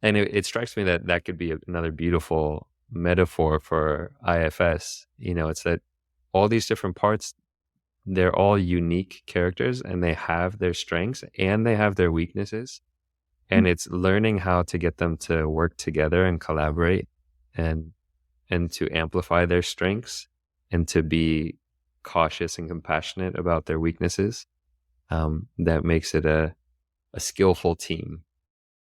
And it strikes me that could be another beautiful metaphor for IFS. It's that all these different parts, they're all unique characters, and they have their strengths and they have their weaknesses. And it's learning how to get them to work together and collaborate and to amplify their strengths and to be cautious and compassionate about their weaknesses. That makes it a skillful team.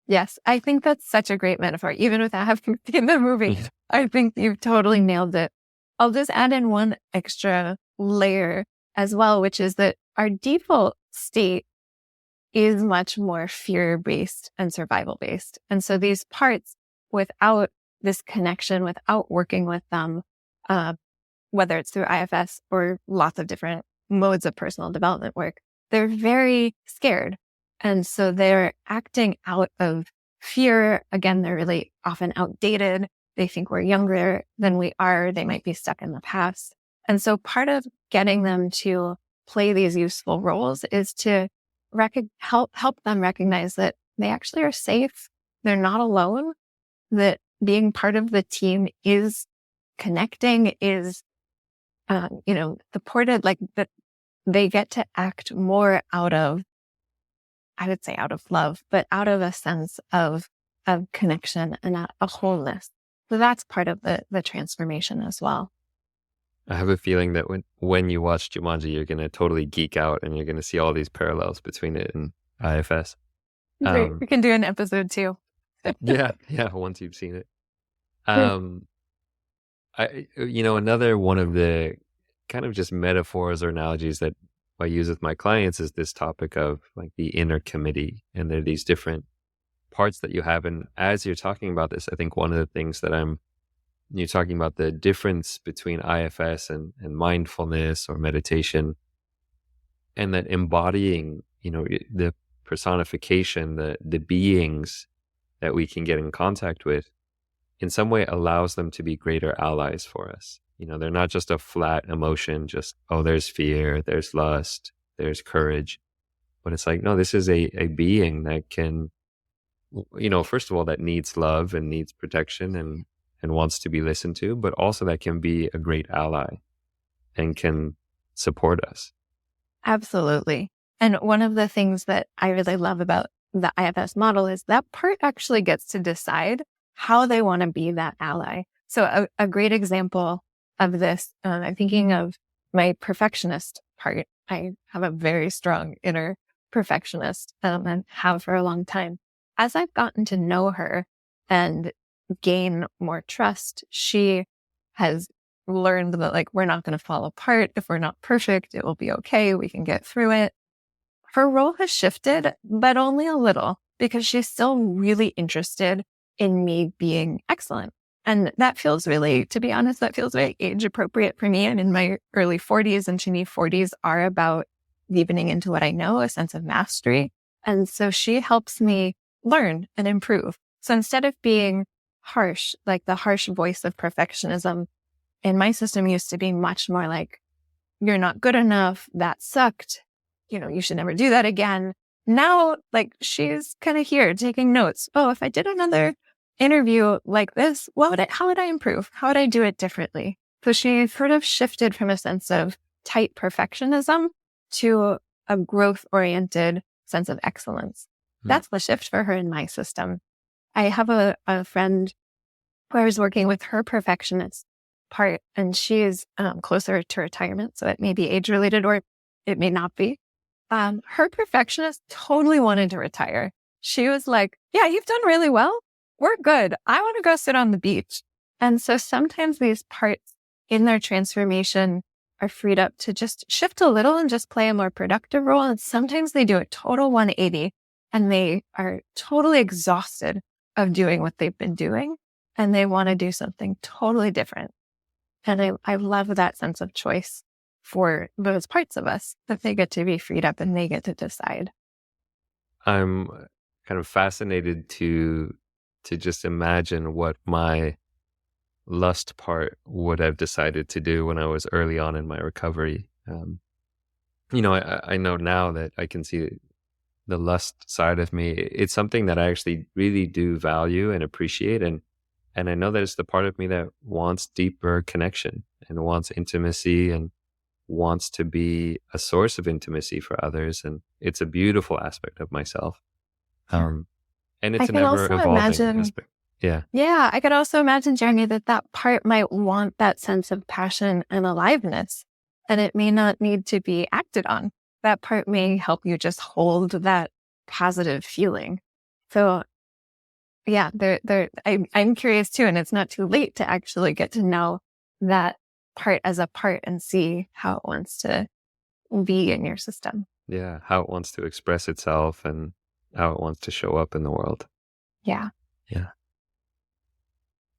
Yes, I think that's such a great metaphor. Even without having seen the movie, I think you've totally nailed it. I'll just add in one extra layer as well, which is that our default state is much more fear-based and survival-based. And so these parts, without this connection, without working with them, whether it's through IFS or lots of different modes of personal development work, they're very scared. And so they're acting out of fear. Again, they're really often outdated. They think we're younger than we are. They might be stuck in the past. And so part of getting them to play these useful roles is to help them recognize that they actually are safe. They're not alone, that being part of the team is connecting, is, supported, like that they get to act more out of, I would say out of love, but out of a sense of connection and a wholeness. So that's part of the transformation as well. I have a feeling that when you watch Jumanji, you're going to totally geek out and you're going to see all these parallels between it and IFS. We can do an episode 2. Yeah, once you've seen it. Another one of the kind of just metaphors or analogies that I use with my clients is this topic of like the inner committee. And there are these different parts that you have. And as you're talking about this, I think one of the things that you're talking about the difference between IFS and mindfulness or meditation, and that embodying, the personification, the beings that we can get in contact with, in some way allows them to be greater allies for us. They're not just a flat emotion, just, oh, there's fear, there's lust, there's courage. But it's like, no, this is a being that can, first of all, that needs love and needs protection and wants to be listened to, but also that can be a great ally and can support us. Absolutely. And one of the things that I really love about the IFS model is that part actually gets to decide how they want to be that ally. So a great example of this, I'm thinking of my perfectionist part. I have a very strong inner perfectionist and have for a long time. As I've gotten to know her and gain more trust, she has learned that like we're not going to fall apart. If we're not perfect, it will be okay. We can get through it. Her role has shifted, but only a little, because she's still really interested in me being excellent. And that feels really, to be honest, that feels very age appropriate for me. I'm in my early 40s, and to me, 40s are about deepening into what I know, a sense of mastery. And so she helps me learn and improve. So instead of being harsh, like the harsh voice of perfectionism in my system used to be much more like, you're not good enough, that sucked, you should never do that again. Now, like, she's kind of here taking notes. Oh, if I did another interview like this, how would I improve? How would I do it differently? So she sort of shifted from a sense of tight perfectionism to a growth-oriented sense of excellence. That's the shift for her in my system. I have a friend who I was working with her perfectionist part, and she is closer to retirement, so it may be age-related or it may not be. Her perfectionist totally wanted to retire. She was like, yeah, you've done really well. We're good. I want to go sit on the beach. And so sometimes these parts in their transformation are freed up to just shift a little and just play a more productive role. And sometimes they do a total 180 and they are totally exhausted of doing what they've been doing. And they want to do something totally different. And I love that sense of choice for those parts of us, that they get to be freed up and they get to decide. I'm kind of fascinated to just imagine what my lust part would have decided to do when I was early on in my recovery. I know now that I can see the lust side of me. It's something that I actually really do value and appreciate. And I know that it's the part of me that wants deeper connection and wants intimacy and wants to be a source of intimacy for others. And it's a beautiful aspect of myself. And I it's an can ever also evolving imagine, aspect. Yeah. yeah, I could also imagine, Jeremy, that part might want that sense of passion and aliveness, and it may not need to be acted on. That part may help you just hold that positive feeling. So yeah, I'm curious too, and it's not too late to actually get to know that part as a part and see how it wants to be in your system. Yeah. How it wants to express itself and how it wants to show up in the world. Yeah. Yeah.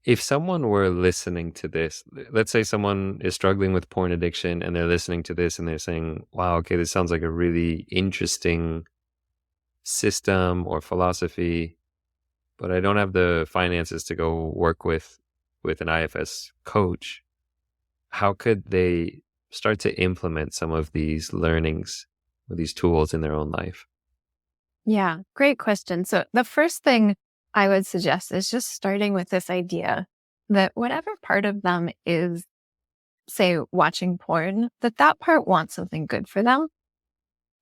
If someone were listening to this, let's say someone is struggling with porn addiction and they're listening to this and they're saying, wow, okay, this sounds like a really interesting system or philosophy, but I don't have the finances to go work with an IFS coach. How could they start to implement some of these learnings or these tools in their own life? Yeah, great question. So the first thing I would suggest is just starting with this idea that whatever part of them is, say, watching porn, that part wants something good for them.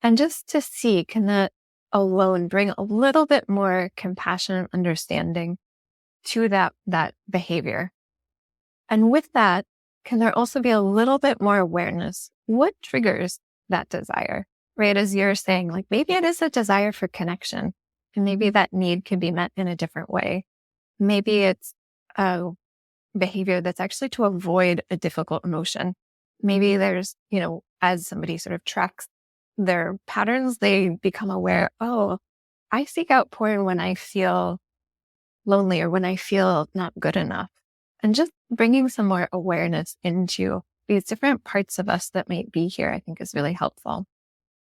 And just to see, can that alone bring a little bit more compassion and understanding to that behavior? And with that, can there also be a little bit more awareness? What triggers that desire? Right? As you're saying, like maybe it is a desire for connection, and maybe that need can be met in a different way. Maybe it's a behavior that's actually to avoid a difficult emotion. Maybe there's, as somebody sort of tracks their patterns, they become aware, oh, I seek out porn when I feel lonely or when I feel not good enough. And just bringing some more awareness into these different parts of us that might be here, I think is really helpful.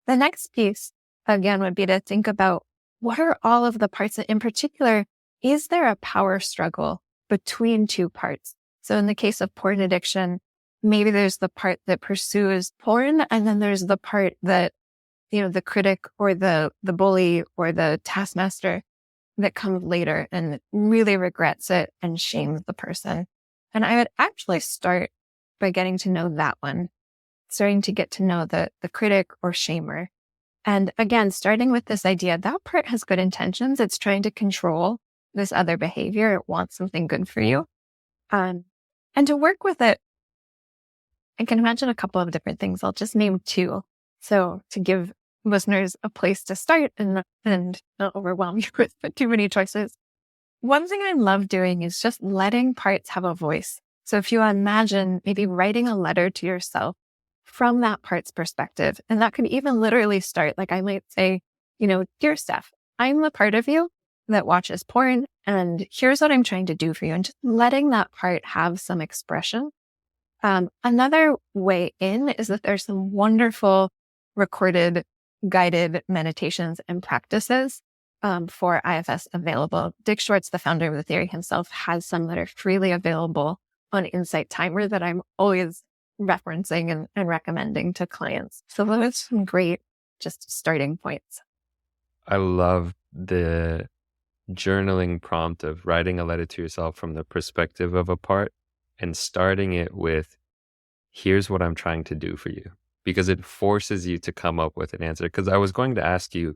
The next piece, again, would be to think about what are all of the parts that, in particular, is there a power struggle between two parts? So in the case of porn addiction, maybe there's the part that pursues porn, and then there's the part that, the critic or the bully or the taskmaster that comes later and really regrets it and shames the person. And I would actually start by getting to know that one, starting to get to know the critic or shamer. And again, starting with this idea, that part has good intentions. It's trying to control this other behavior. It wants something good for you. And to work with it, I can imagine a couple of different things. I'll just name two. So to give listeners a place to start and not overwhelm you with too many choices. One thing I love doing is just letting parts have a voice. So if you imagine maybe writing a letter to yourself from that part's perspective, and that could even literally start, like I might say, dear Steph, I'm the part of you that watches porn, and here's what I'm trying to do for you. And just letting that part have some expression. Another way in is that there's some wonderful recorded guided meditations and practices for IFS available. Dick Schwartz, the founder of the theory himself, has some that are freely available on Insight Timer that I'm always referencing and recommending to clients. So those are some great just starting points. I love the journaling prompt of writing a letter to yourself from the perspective of a part and starting it with, here's what I'm trying to do for you. Because it forces you to come up with an answer. Because I was going to ask you,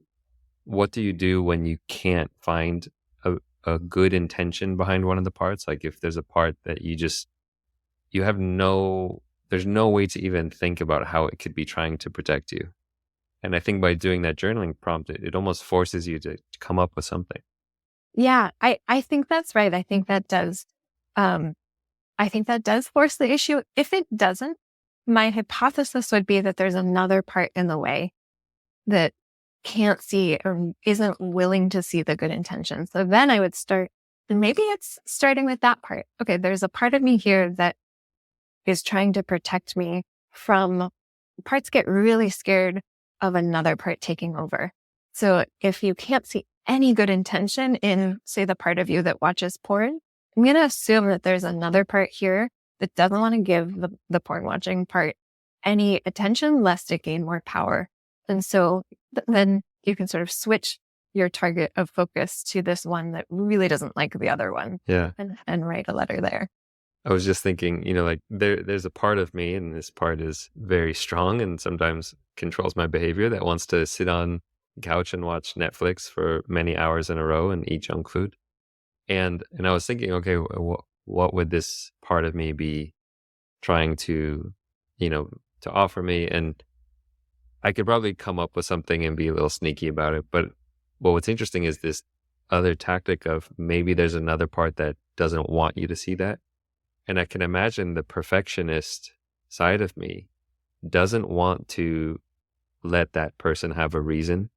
what do you do when you can't find a good intention behind one of the parts? Like if there's a part that there's no way to even think about how it could be trying to protect you. And I think by doing that journaling prompt, it almost forces you to come up with something. Yeah, I think that's right. I think that does force the issue. If it doesn't, my hypothesis would be that there's another part in the way that can't see or isn't willing to see the good intention. So then I would start, and maybe it's starting with that part. Okay, there's a part of me here that is trying to protect me from parts get really scared of another part taking over. So if you can't see any good intention in, say, the part of you that watches porn, I'm going to assume that there's another part here that doesn't want to give the porn watching part any attention lest it gain more power. And so then you can sort of switch your target of focus to this one that really doesn't like the other one. Yeah. And write a letter there. I was just thinking, like there's a part of me, and this part is very strong and sometimes controls my behavior, that wants to sit on the couch and watch Netflix for many hours in a row and eat junk food. And I was thinking, okay, what would this part of me be trying to, you know, to offer me? And I could probably come up with something and be a little sneaky about it. But what's interesting is this other tactic of maybe there's another part that doesn't want you to see that. And I can imagine the perfectionist side of me doesn't want to let that person have a reason,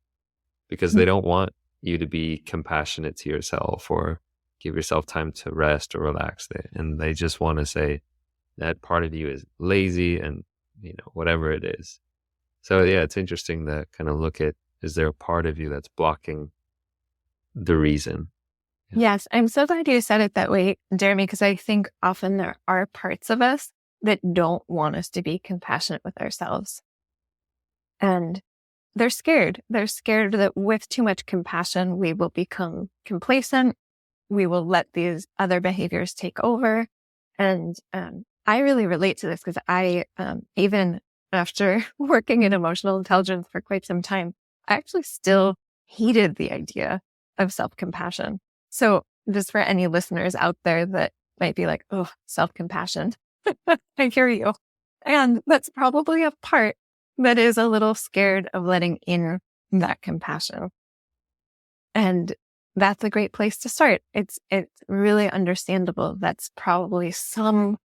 because they don't want you to be compassionate to yourself or give yourself time to rest or relax. And they just want to say that part of you is lazy and, whatever it is. So yeah, it's interesting to kind of look at, is there a part of you that's blocking the reason? Yes, I'm so glad you said it that way, Jeremy, because I think often there are parts of us that don't want us to be compassionate with ourselves. And they're scared. They're scared that with too much compassion, we will become complacent. We will let these other behaviors take over. And I really relate to this because I, even after working in emotional intelligence for quite some time, I actually still hated the idea of self-compassion. So just for any listeners out there that might be like, oh, self-compassion, I hear you. And that's probably a part that is a little scared of letting in that compassion. And that's a great place to start. It's really understandable. That's probably some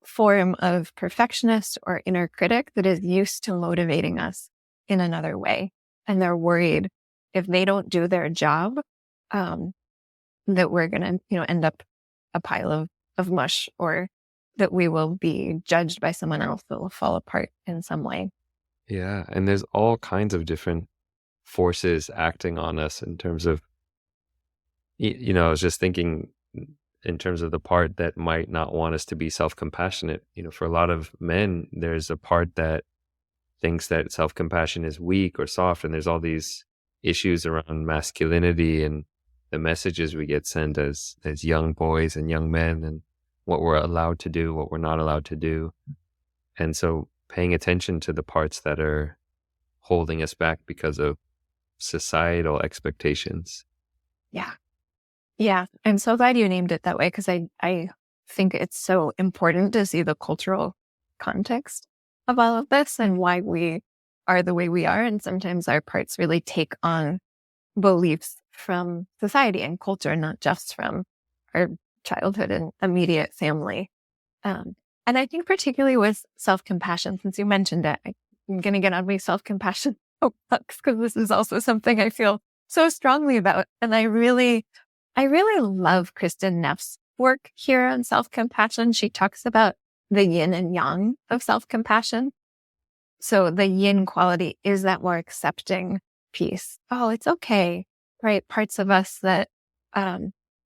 form of perfectionist or inner critic that is used to motivating us in another way. And they're worried if they don't do their job, that we're going to, end up a pile of mush, or that we will be judged by someone else that will fall apart in some way. Yeah. And there's all kinds of different forces acting on us in terms of, I was just thinking in terms of the part that might not want us to be self-compassionate. For a lot of men, there's a part that thinks that self-compassion is weak or soft. And there's all these issues around masculinity and the messages we get sent as young boys and young men, and what we're allowed to do, what we're not allowed to do. And so paying attention to the parts that are holding us back because of societal expectations. Yeah. Yeah. I'm so glad you named it that way, because I think it's so important to see the cultural context of all of this and why we are the way we are. And sometimes our parts really take on beliefs from society and culture, not just from our childhood and immediate family. And I think particularly with self-compassion, since you mentioned it, I'm going to get on my self-compassion soapbox, because this is also something I feel so strongly about. And I really love Kristen Neff's work here on self-compassion. She talks about the yin and yang of self-compassion. So the yin quality is that more accepting piece. Oh, it's okay, right? Parts of us that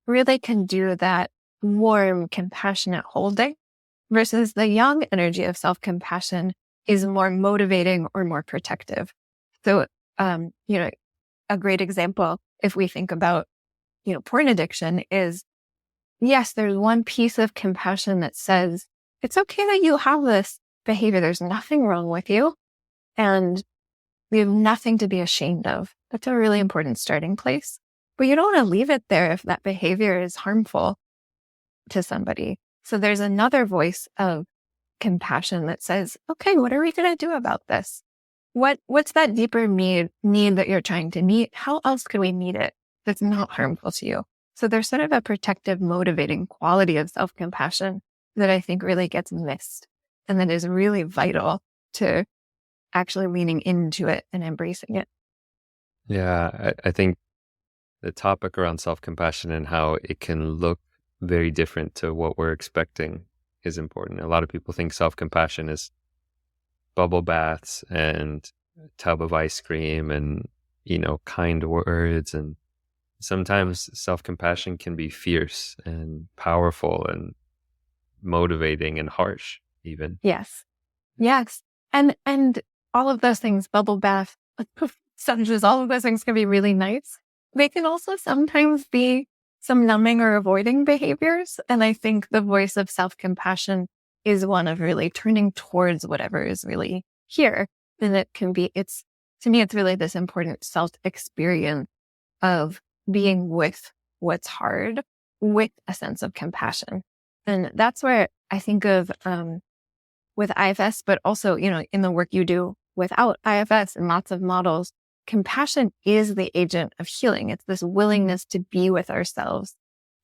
really can do that warm, compassionate holding, versus the yang energy of self-compassion is more motivating or more protective. So, a great example, if we think about, porn addiction, is, yes, there's one piece of compassion that says, it's okay that you have this behavior. There's nothing wrong with you. And we have nothing to be ashamed of. That's a really important starting place. But you don't want to leave it there if that behavior is harmful to somebody. So there's another voice of compassion that says, okay, what are we going to do about this? What's that deeper need that you're trying to meet? How else can we meet it that's not harmful to you? So there's sort of a protective, motivating quality of self-compassion that I think really gets missed, and that is really vital to actually leaning into it and embracing it. Yeah, I think the topic around self-compassion and how it can look very different to what we're expecting is important. A lot of people think self-compassion is bubble baths and a tub of ice cream and, kind words. And sometimes self-compassion can be fierce and powerful and motivating and harsh even. Yes. And all of those things, bubble bath, sponges, all of those things can be really nice. They can also sometimes be some numbing or avoiding behaviors. And I think the voice of self-compassion is one of really turning towards whatever is really here. And to me, it's really this important self-experience of being with what's hard with a sense of compassion. And that's where I think of with IFS, but also, in the work you do without IFS and lots of models, compassion is the agent of healing. It's this willingness to be with ourselves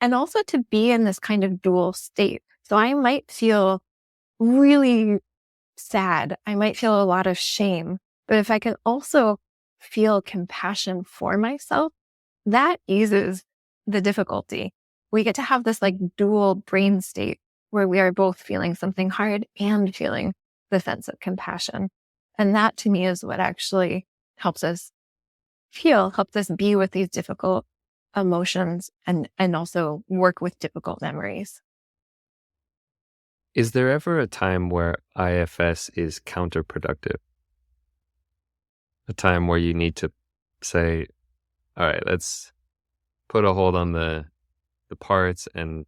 and also to be in this kind of dual state. So I might feel really sad. I might feel a lot of shame, but if I can also feel compassion for myself, that eases the difficulty. We get to have this like dual brain state where we are both feeling something hard and feeling the sense of compassion. And that to me is what actually helps us be with these difficult emotions and also work with difficult memories. Is there ever a time where IFS is counterproductive? A time where you need to say, all right, let's put a hold on the parts and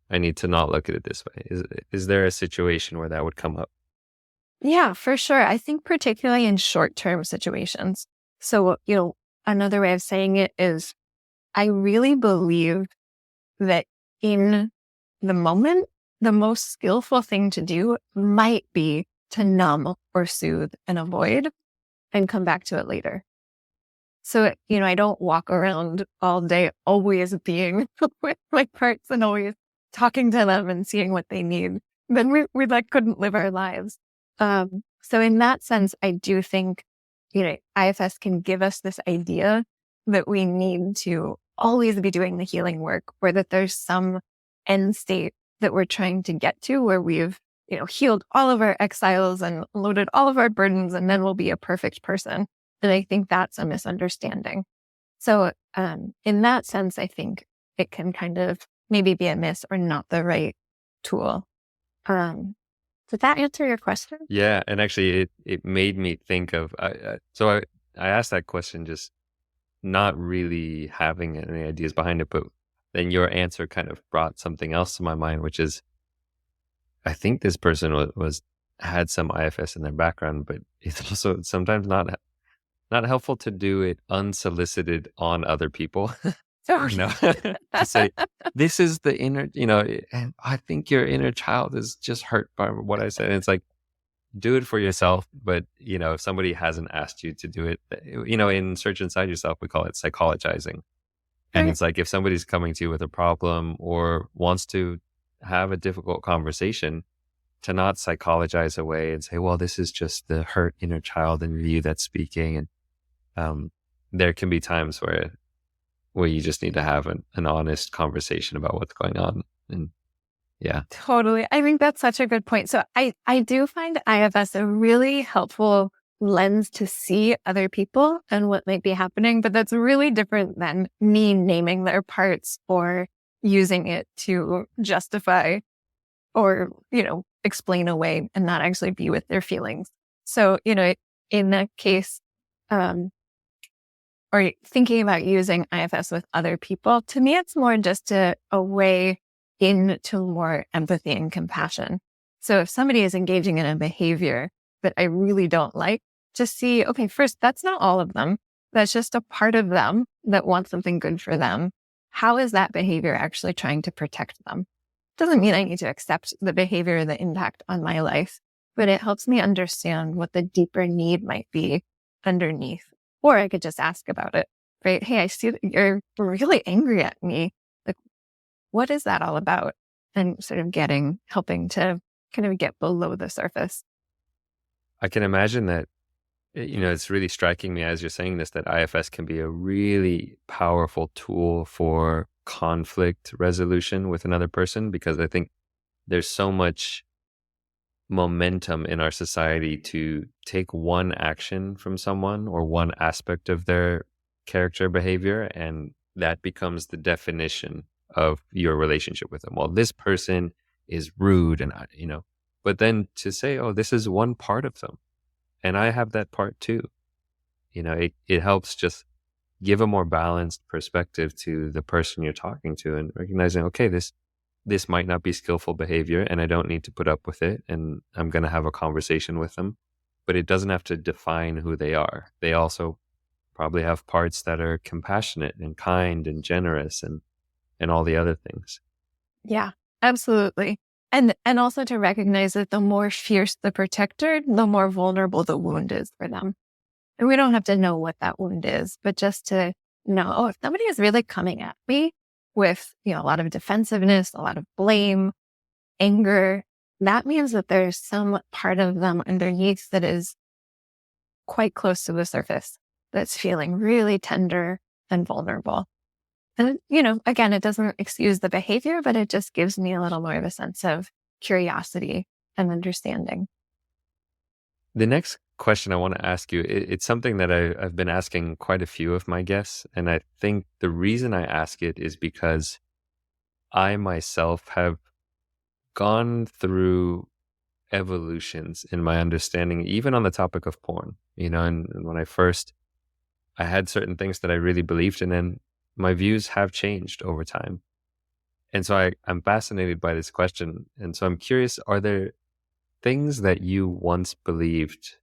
I need to not look at it this way. Is there a situation where that would come up? Yeah, for sure. I think particularly in short-term situations. So, another way of saying it is I really believe that in the moment, the most skillful thing to do might be to numb or soothe and avoid and come back to it later. So, I don't walk around all day always being with my parts and always talking to them and seeing what they need. Then we couldn't live our lives. So in that sense, I do think, IFS can give us this idea that we need to always be doing the healing work, or that there's some end state that we're trying to get to where we've, healed all of our exiles and loaded all of our burdens, and then we'll be a perfect person. And I think that's a misunderstanding. So in that sense, I think it can kind of maybe be a miss or not the right tool. Did that answer your question? Yeah, and actually, it made me think of. So I asked that question just not really having any ideas behind it, but then your answer kind of brought something else to my mind, which is, I think this person had some IFS in their background, but it's also sometimes not helpful to do it unsolicited on other people. To say, this is the inner, and I think your inner child is just hurt by what I said. And it's like, do it for yourself. But, if somebody hasn't asked you to do it, in Search Inside Yourself, we call it psychologizing. And it's like, if somebody's coming to you with a problem or wants to have a difficult conversation, to not psychologize away and say, well, this is just the hurt inner child in you that's speaking. And there can be times where you just need to have an honest conversation about what's going on. And yeah. Totally. I think that's such a good point. So I do find IFS a really helpful lens to see other people and what might be happening, but that's really different than me naming their parts or using it to justify or, explain away and not actually be with their feelings. So, in that case, or thinking about using IFS with other people, to me, it's more just a way into more empathy and compassion. So if somebody is engaging in a behavior that I really don't like, just see, okay, first, that's not all of them. That's just a part of them that wants something good for them. How is that behavior actually trying to protect them? Doesn't mean I need to accept the behavior or the impact on my life, but it helps me understand what the deeper need might be underneath. Or I could just ask about it, right? Hey, I see that you're really angry at me. Like, what is that all about? And sort of helping to kind of get below the surface. I can imagine that, it's really striking me as you're saying this, that IFS can be a really powerful tool for conflict resolution with another person, because I think there's so much momentum in our society to take one action from someone or one aspect of their character behavior, and that becomes the definition of your relationship with them. Well, this person is rude, and but then to say, oh, this is one part of them and I have that part too. It helps just give a more balanced perspective to the person you're talking to, and recognizing, okay, this might not be skillful behavior and I don't need to put up with it, and I'm going to have a conversation with them, but it doesn't have to define who they are. They also probably have parts that are compassionate and kind and generous and all the other things. Yeah, absolutely. And also to recognize that the more fierce the protector, the more vulnerable the wound is for them. And we don't have to know what that wound is, but just to know, oh, if somebody is really coming at me with, a lot of defensiveness, a lot of blame, anger, that means that there's some part of them underneath that is quite close to the surface, that's feeling really tender and vulnerable. And, again, it doesn't excuse the behavior, but it just gives me a little more of a sense of curiosity and understanding. The next question I want to ask you, it's something that I've been asking quite a few of my guests. And I think the reason I ask it is because I myself have gone through evolutions in my understanding, even on the topic of porn, and when I had certain things that I really believed in, and my views have changed over time. And so I'm fascinated by this question. And so I'm curious, are there things that you once believed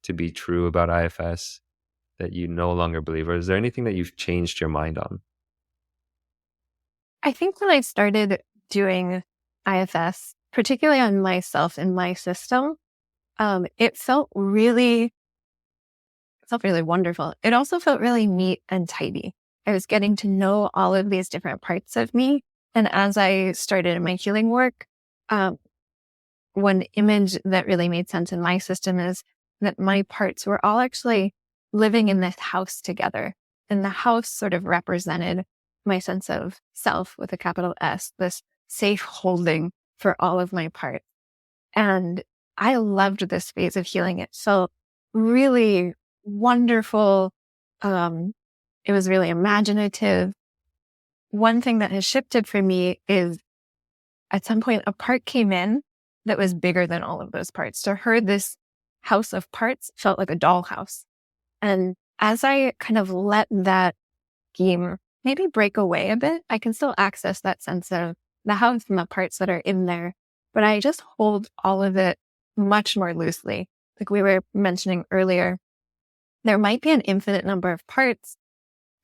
to be true about IFS that you no longer believe? Or is there anything that you've changed your mind on? I think when I started doing IFS, particularly on myself and my system, it felt really wonderful. It also felt really neat and tidy. I was getting to know all of these different parts of me. And as I started my healing work, one image that really made sense in my system is that my parts were all actually living in this house together. And the house sort of represented my sense of self with a capital S, this safe holding for all of my parts. And I loved this phase of healing. It felt really wonderful. It was really imaginative. One thing that has shifted for me is at some point a part came in that was bigger than all of those parts. To her, this house of parts felt like a dollhouse. And as I kind of let that scheme maybe break away a bit, I can still access that sense of the house and the parts that are in there, but I just hold all of it much more loosely. Like we were mentioning earlier, there might be an infinite number of parts.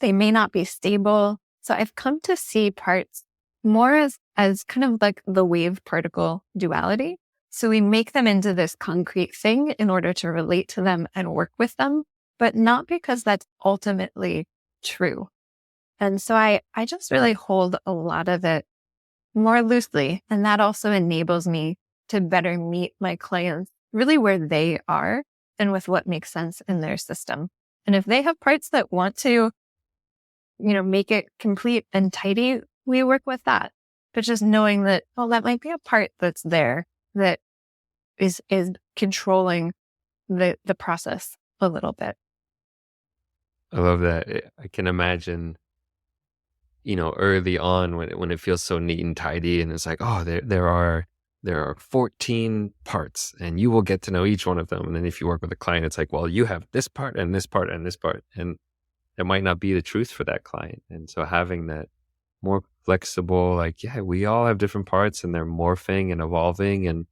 They may not be stable. So I've come to see parts more as kind of like the wave particle duality. So we make them into this concrete thing in order to relate to them and work with them, but not because that's ultimately true. And so I just really hold a lot of it more loosely. And that also enables me to better meet my clients really where they are and with what makes sense in their system. And if they have parts that want to, make it complete and tidy, we work with that. But just knowing that, that might be a part that's there that is controlling the process a little bit. I love that. I can imagine, early on when it feels so neat and tidy, and it's like, oh, there are 14 parts and you will get to know each one of them. And then if you work with a client, it's like, well, you have this part and this part and this part. And it might not be the truth for that client. And so having that more flexible, like, yeah, we all have different parts and they're morphing and evolving and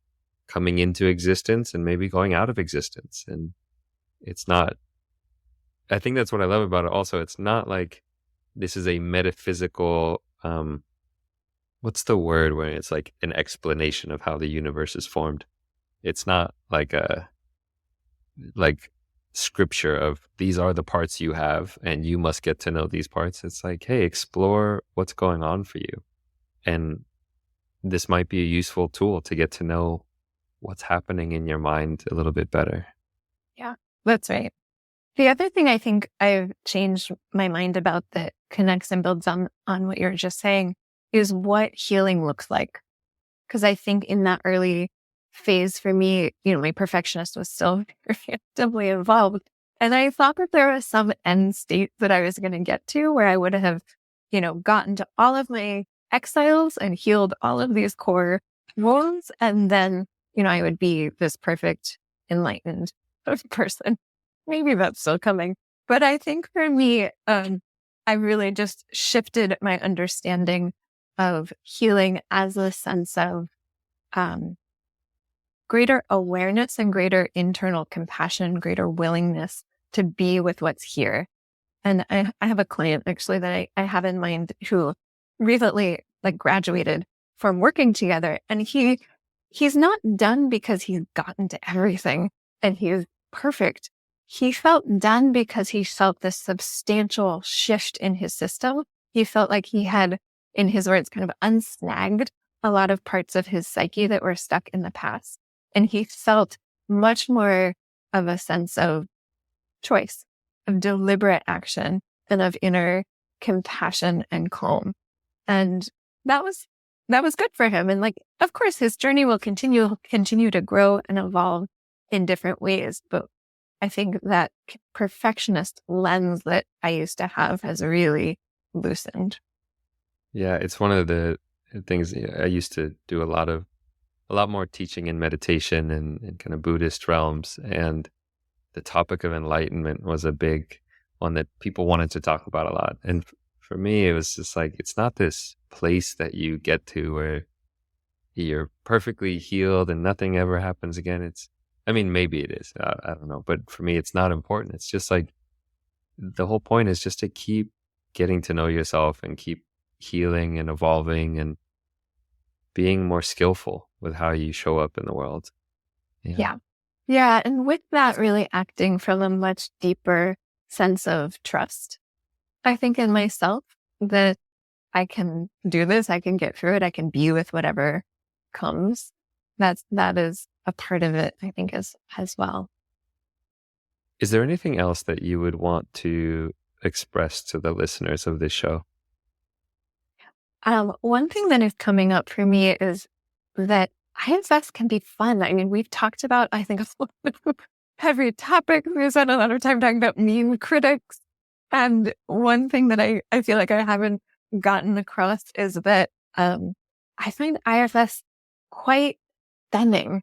coming into existence and maybe going out of existence. And it's not, I think that's what I love about it also. It's not like this is a metaphysical, what's the word where it's like an explanation of how the universe is formed. It's not like scripture of these are the parts you have and you must get to know these parts. It's like, hey, explore what's going on for you. And this might be a useful tool to get to know what's happening in your mind a little bit better. Yeah, that's right. The other thing I think I've changed my mind about that connects and builds on what you're just saying is what healing looks like. Because I think in that early phase for me, my perfectionist was still actively involved. And I thought that there was some end state that I was going to get to where I would have, gotten to all of my exiles and healed all of these core wounds. And then, I would be this perfect, enlightened person. Maybe that's still coming. But I think for me, I really just shifted my understanding of healing as a sense of greater awareness and greater internal compassion, greater willingness to be with what's here. And I have a client actually that I have in mind who recently graduated from working together. And he's not done because he's gotten to everything and he's perfect. He felt done because he felt this substantial shift in his system. He felt like he had, in his words, kind of unsnagged a lot of parts of his psyche that were stuck in the past. And he felt much more of a sense of choice, of deliberate action, and of inner compassion and calm. And that was good for him. And of course, his journey will continue to grow and evolve in different ways. But I think that perfectionist lens that I used to have has really loosened. Yeah, it's one of the things I used to do a lot more teaching in meditation and kind of Buddhist realms. And the topic of enlightenment was a big one that people wanted to talk about a lot. And for me, it was just it's not this place that you get to where you're perfectly healed and nothing ever happens again. Maybe it is. I don't know. But for me, it's not important. It's just the whole point is just to keep getting to know yourself and keep healing and evolving and being more skillful with how you show up in the world. Yeah. Yeah. And with that, really acting from a much deeper sense of trust, I think, in myself, that I can do this, I can get through it, I can be with whatever comes. That is a part of it, I think, as well. Is there anything else that you would want to express to the listeners of this show? One thing that is coming up for me is that IFS can be fun. I mean, we've talked about, I think, every topic. We've spent a lot of time talking about mean critics. And one thing that I feel like I haven't gotten across is that I find IFS quite stunning.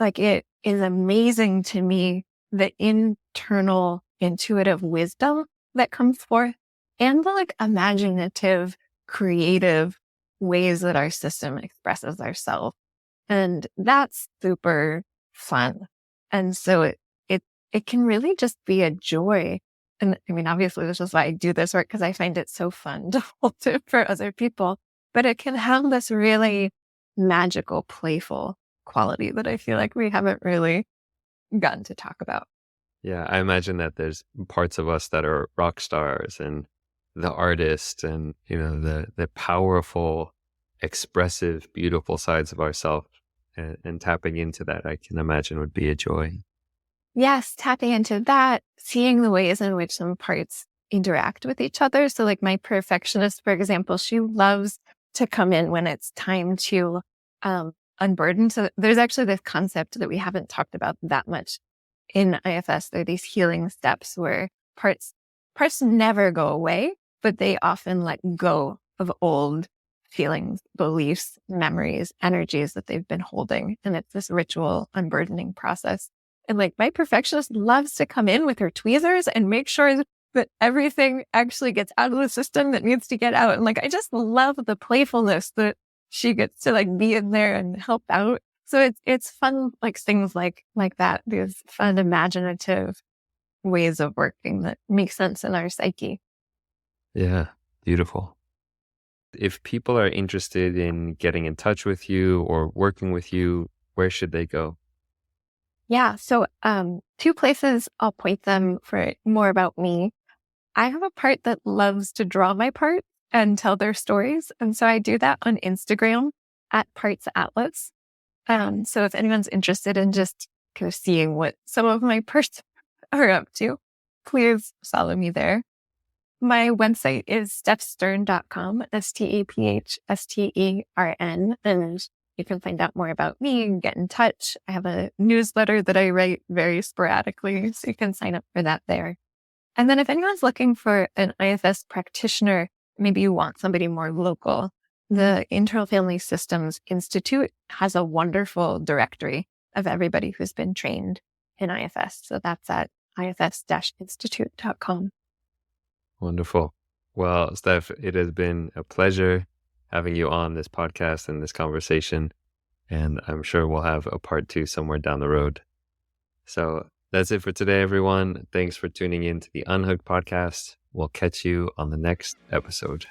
It is amazing to me the internal intuitive wisdom that comes forth and the imaginative, creative ways that our system expresses ourselves. And that's super fun. And so it can really just be a joy. And I mean, obviously, this is why I do this work, because I find it so fun to hold it for other people. But it can have this really magical, playful quality that I feel like we haven't really gotten to talk about. Yeah, I imagine that there's parts of us that are rock stars and the artist and, the powerful, expressive, beautiful sides of ourselves. And tapping into that, I can imagine, would be a joy. Yes, tapping into that, seeing the ways in which some parts interact with each other. So my perfectionist, for example, she loves to come in when it's time to unburden. So there's actually this concept that we haven't talked about that much in IFS. There are these healing steps where parts never go away, but they often let go of old feelings, beliefs, memories, energies that they've been holding. And it's this ritual unburdening process. And my perfectionist loves to come in with her tweezers and make sure that everything actually gets out of the system that needs to get out. And I just love the playfulness that she gets to be in there and help out. So it's fun, things like that, these fun, imaginative ways of working that make sense in our psyche. Yeah, beautiful. If people are interested in getting in touch with you or working with you, where should they go? Yeah. So, 2 places I'll point them for more about me. I have a part that loves to draw my part and tell their stories. And so I do that on Instagram at Parts Atlas. So if anyone's interested in just kind of seeing what some of my parts are up to, please follow me there. My website is stephstern.com, STEPHSTERN, and you can find out more about me and get in touch. I have a newsletter that I write very sporadically, so you can sign up for that there. And then if anyone's looking for an IFS practitioner, maybe you want somebody more local, the Internal Family Systems Institute has a wonderful directory of everybody who's been trained in IFS. So that's at ifs-institute.com. Wonderful. Well, Steph, it has been a pleasure having you on this podcast and this conversation. And I'm sure we'll have a part 2 somewhere down the road. So that's it for today, everyone. Thanks for tuning in to the Unhooked podcast. We'll catch you on the next episode.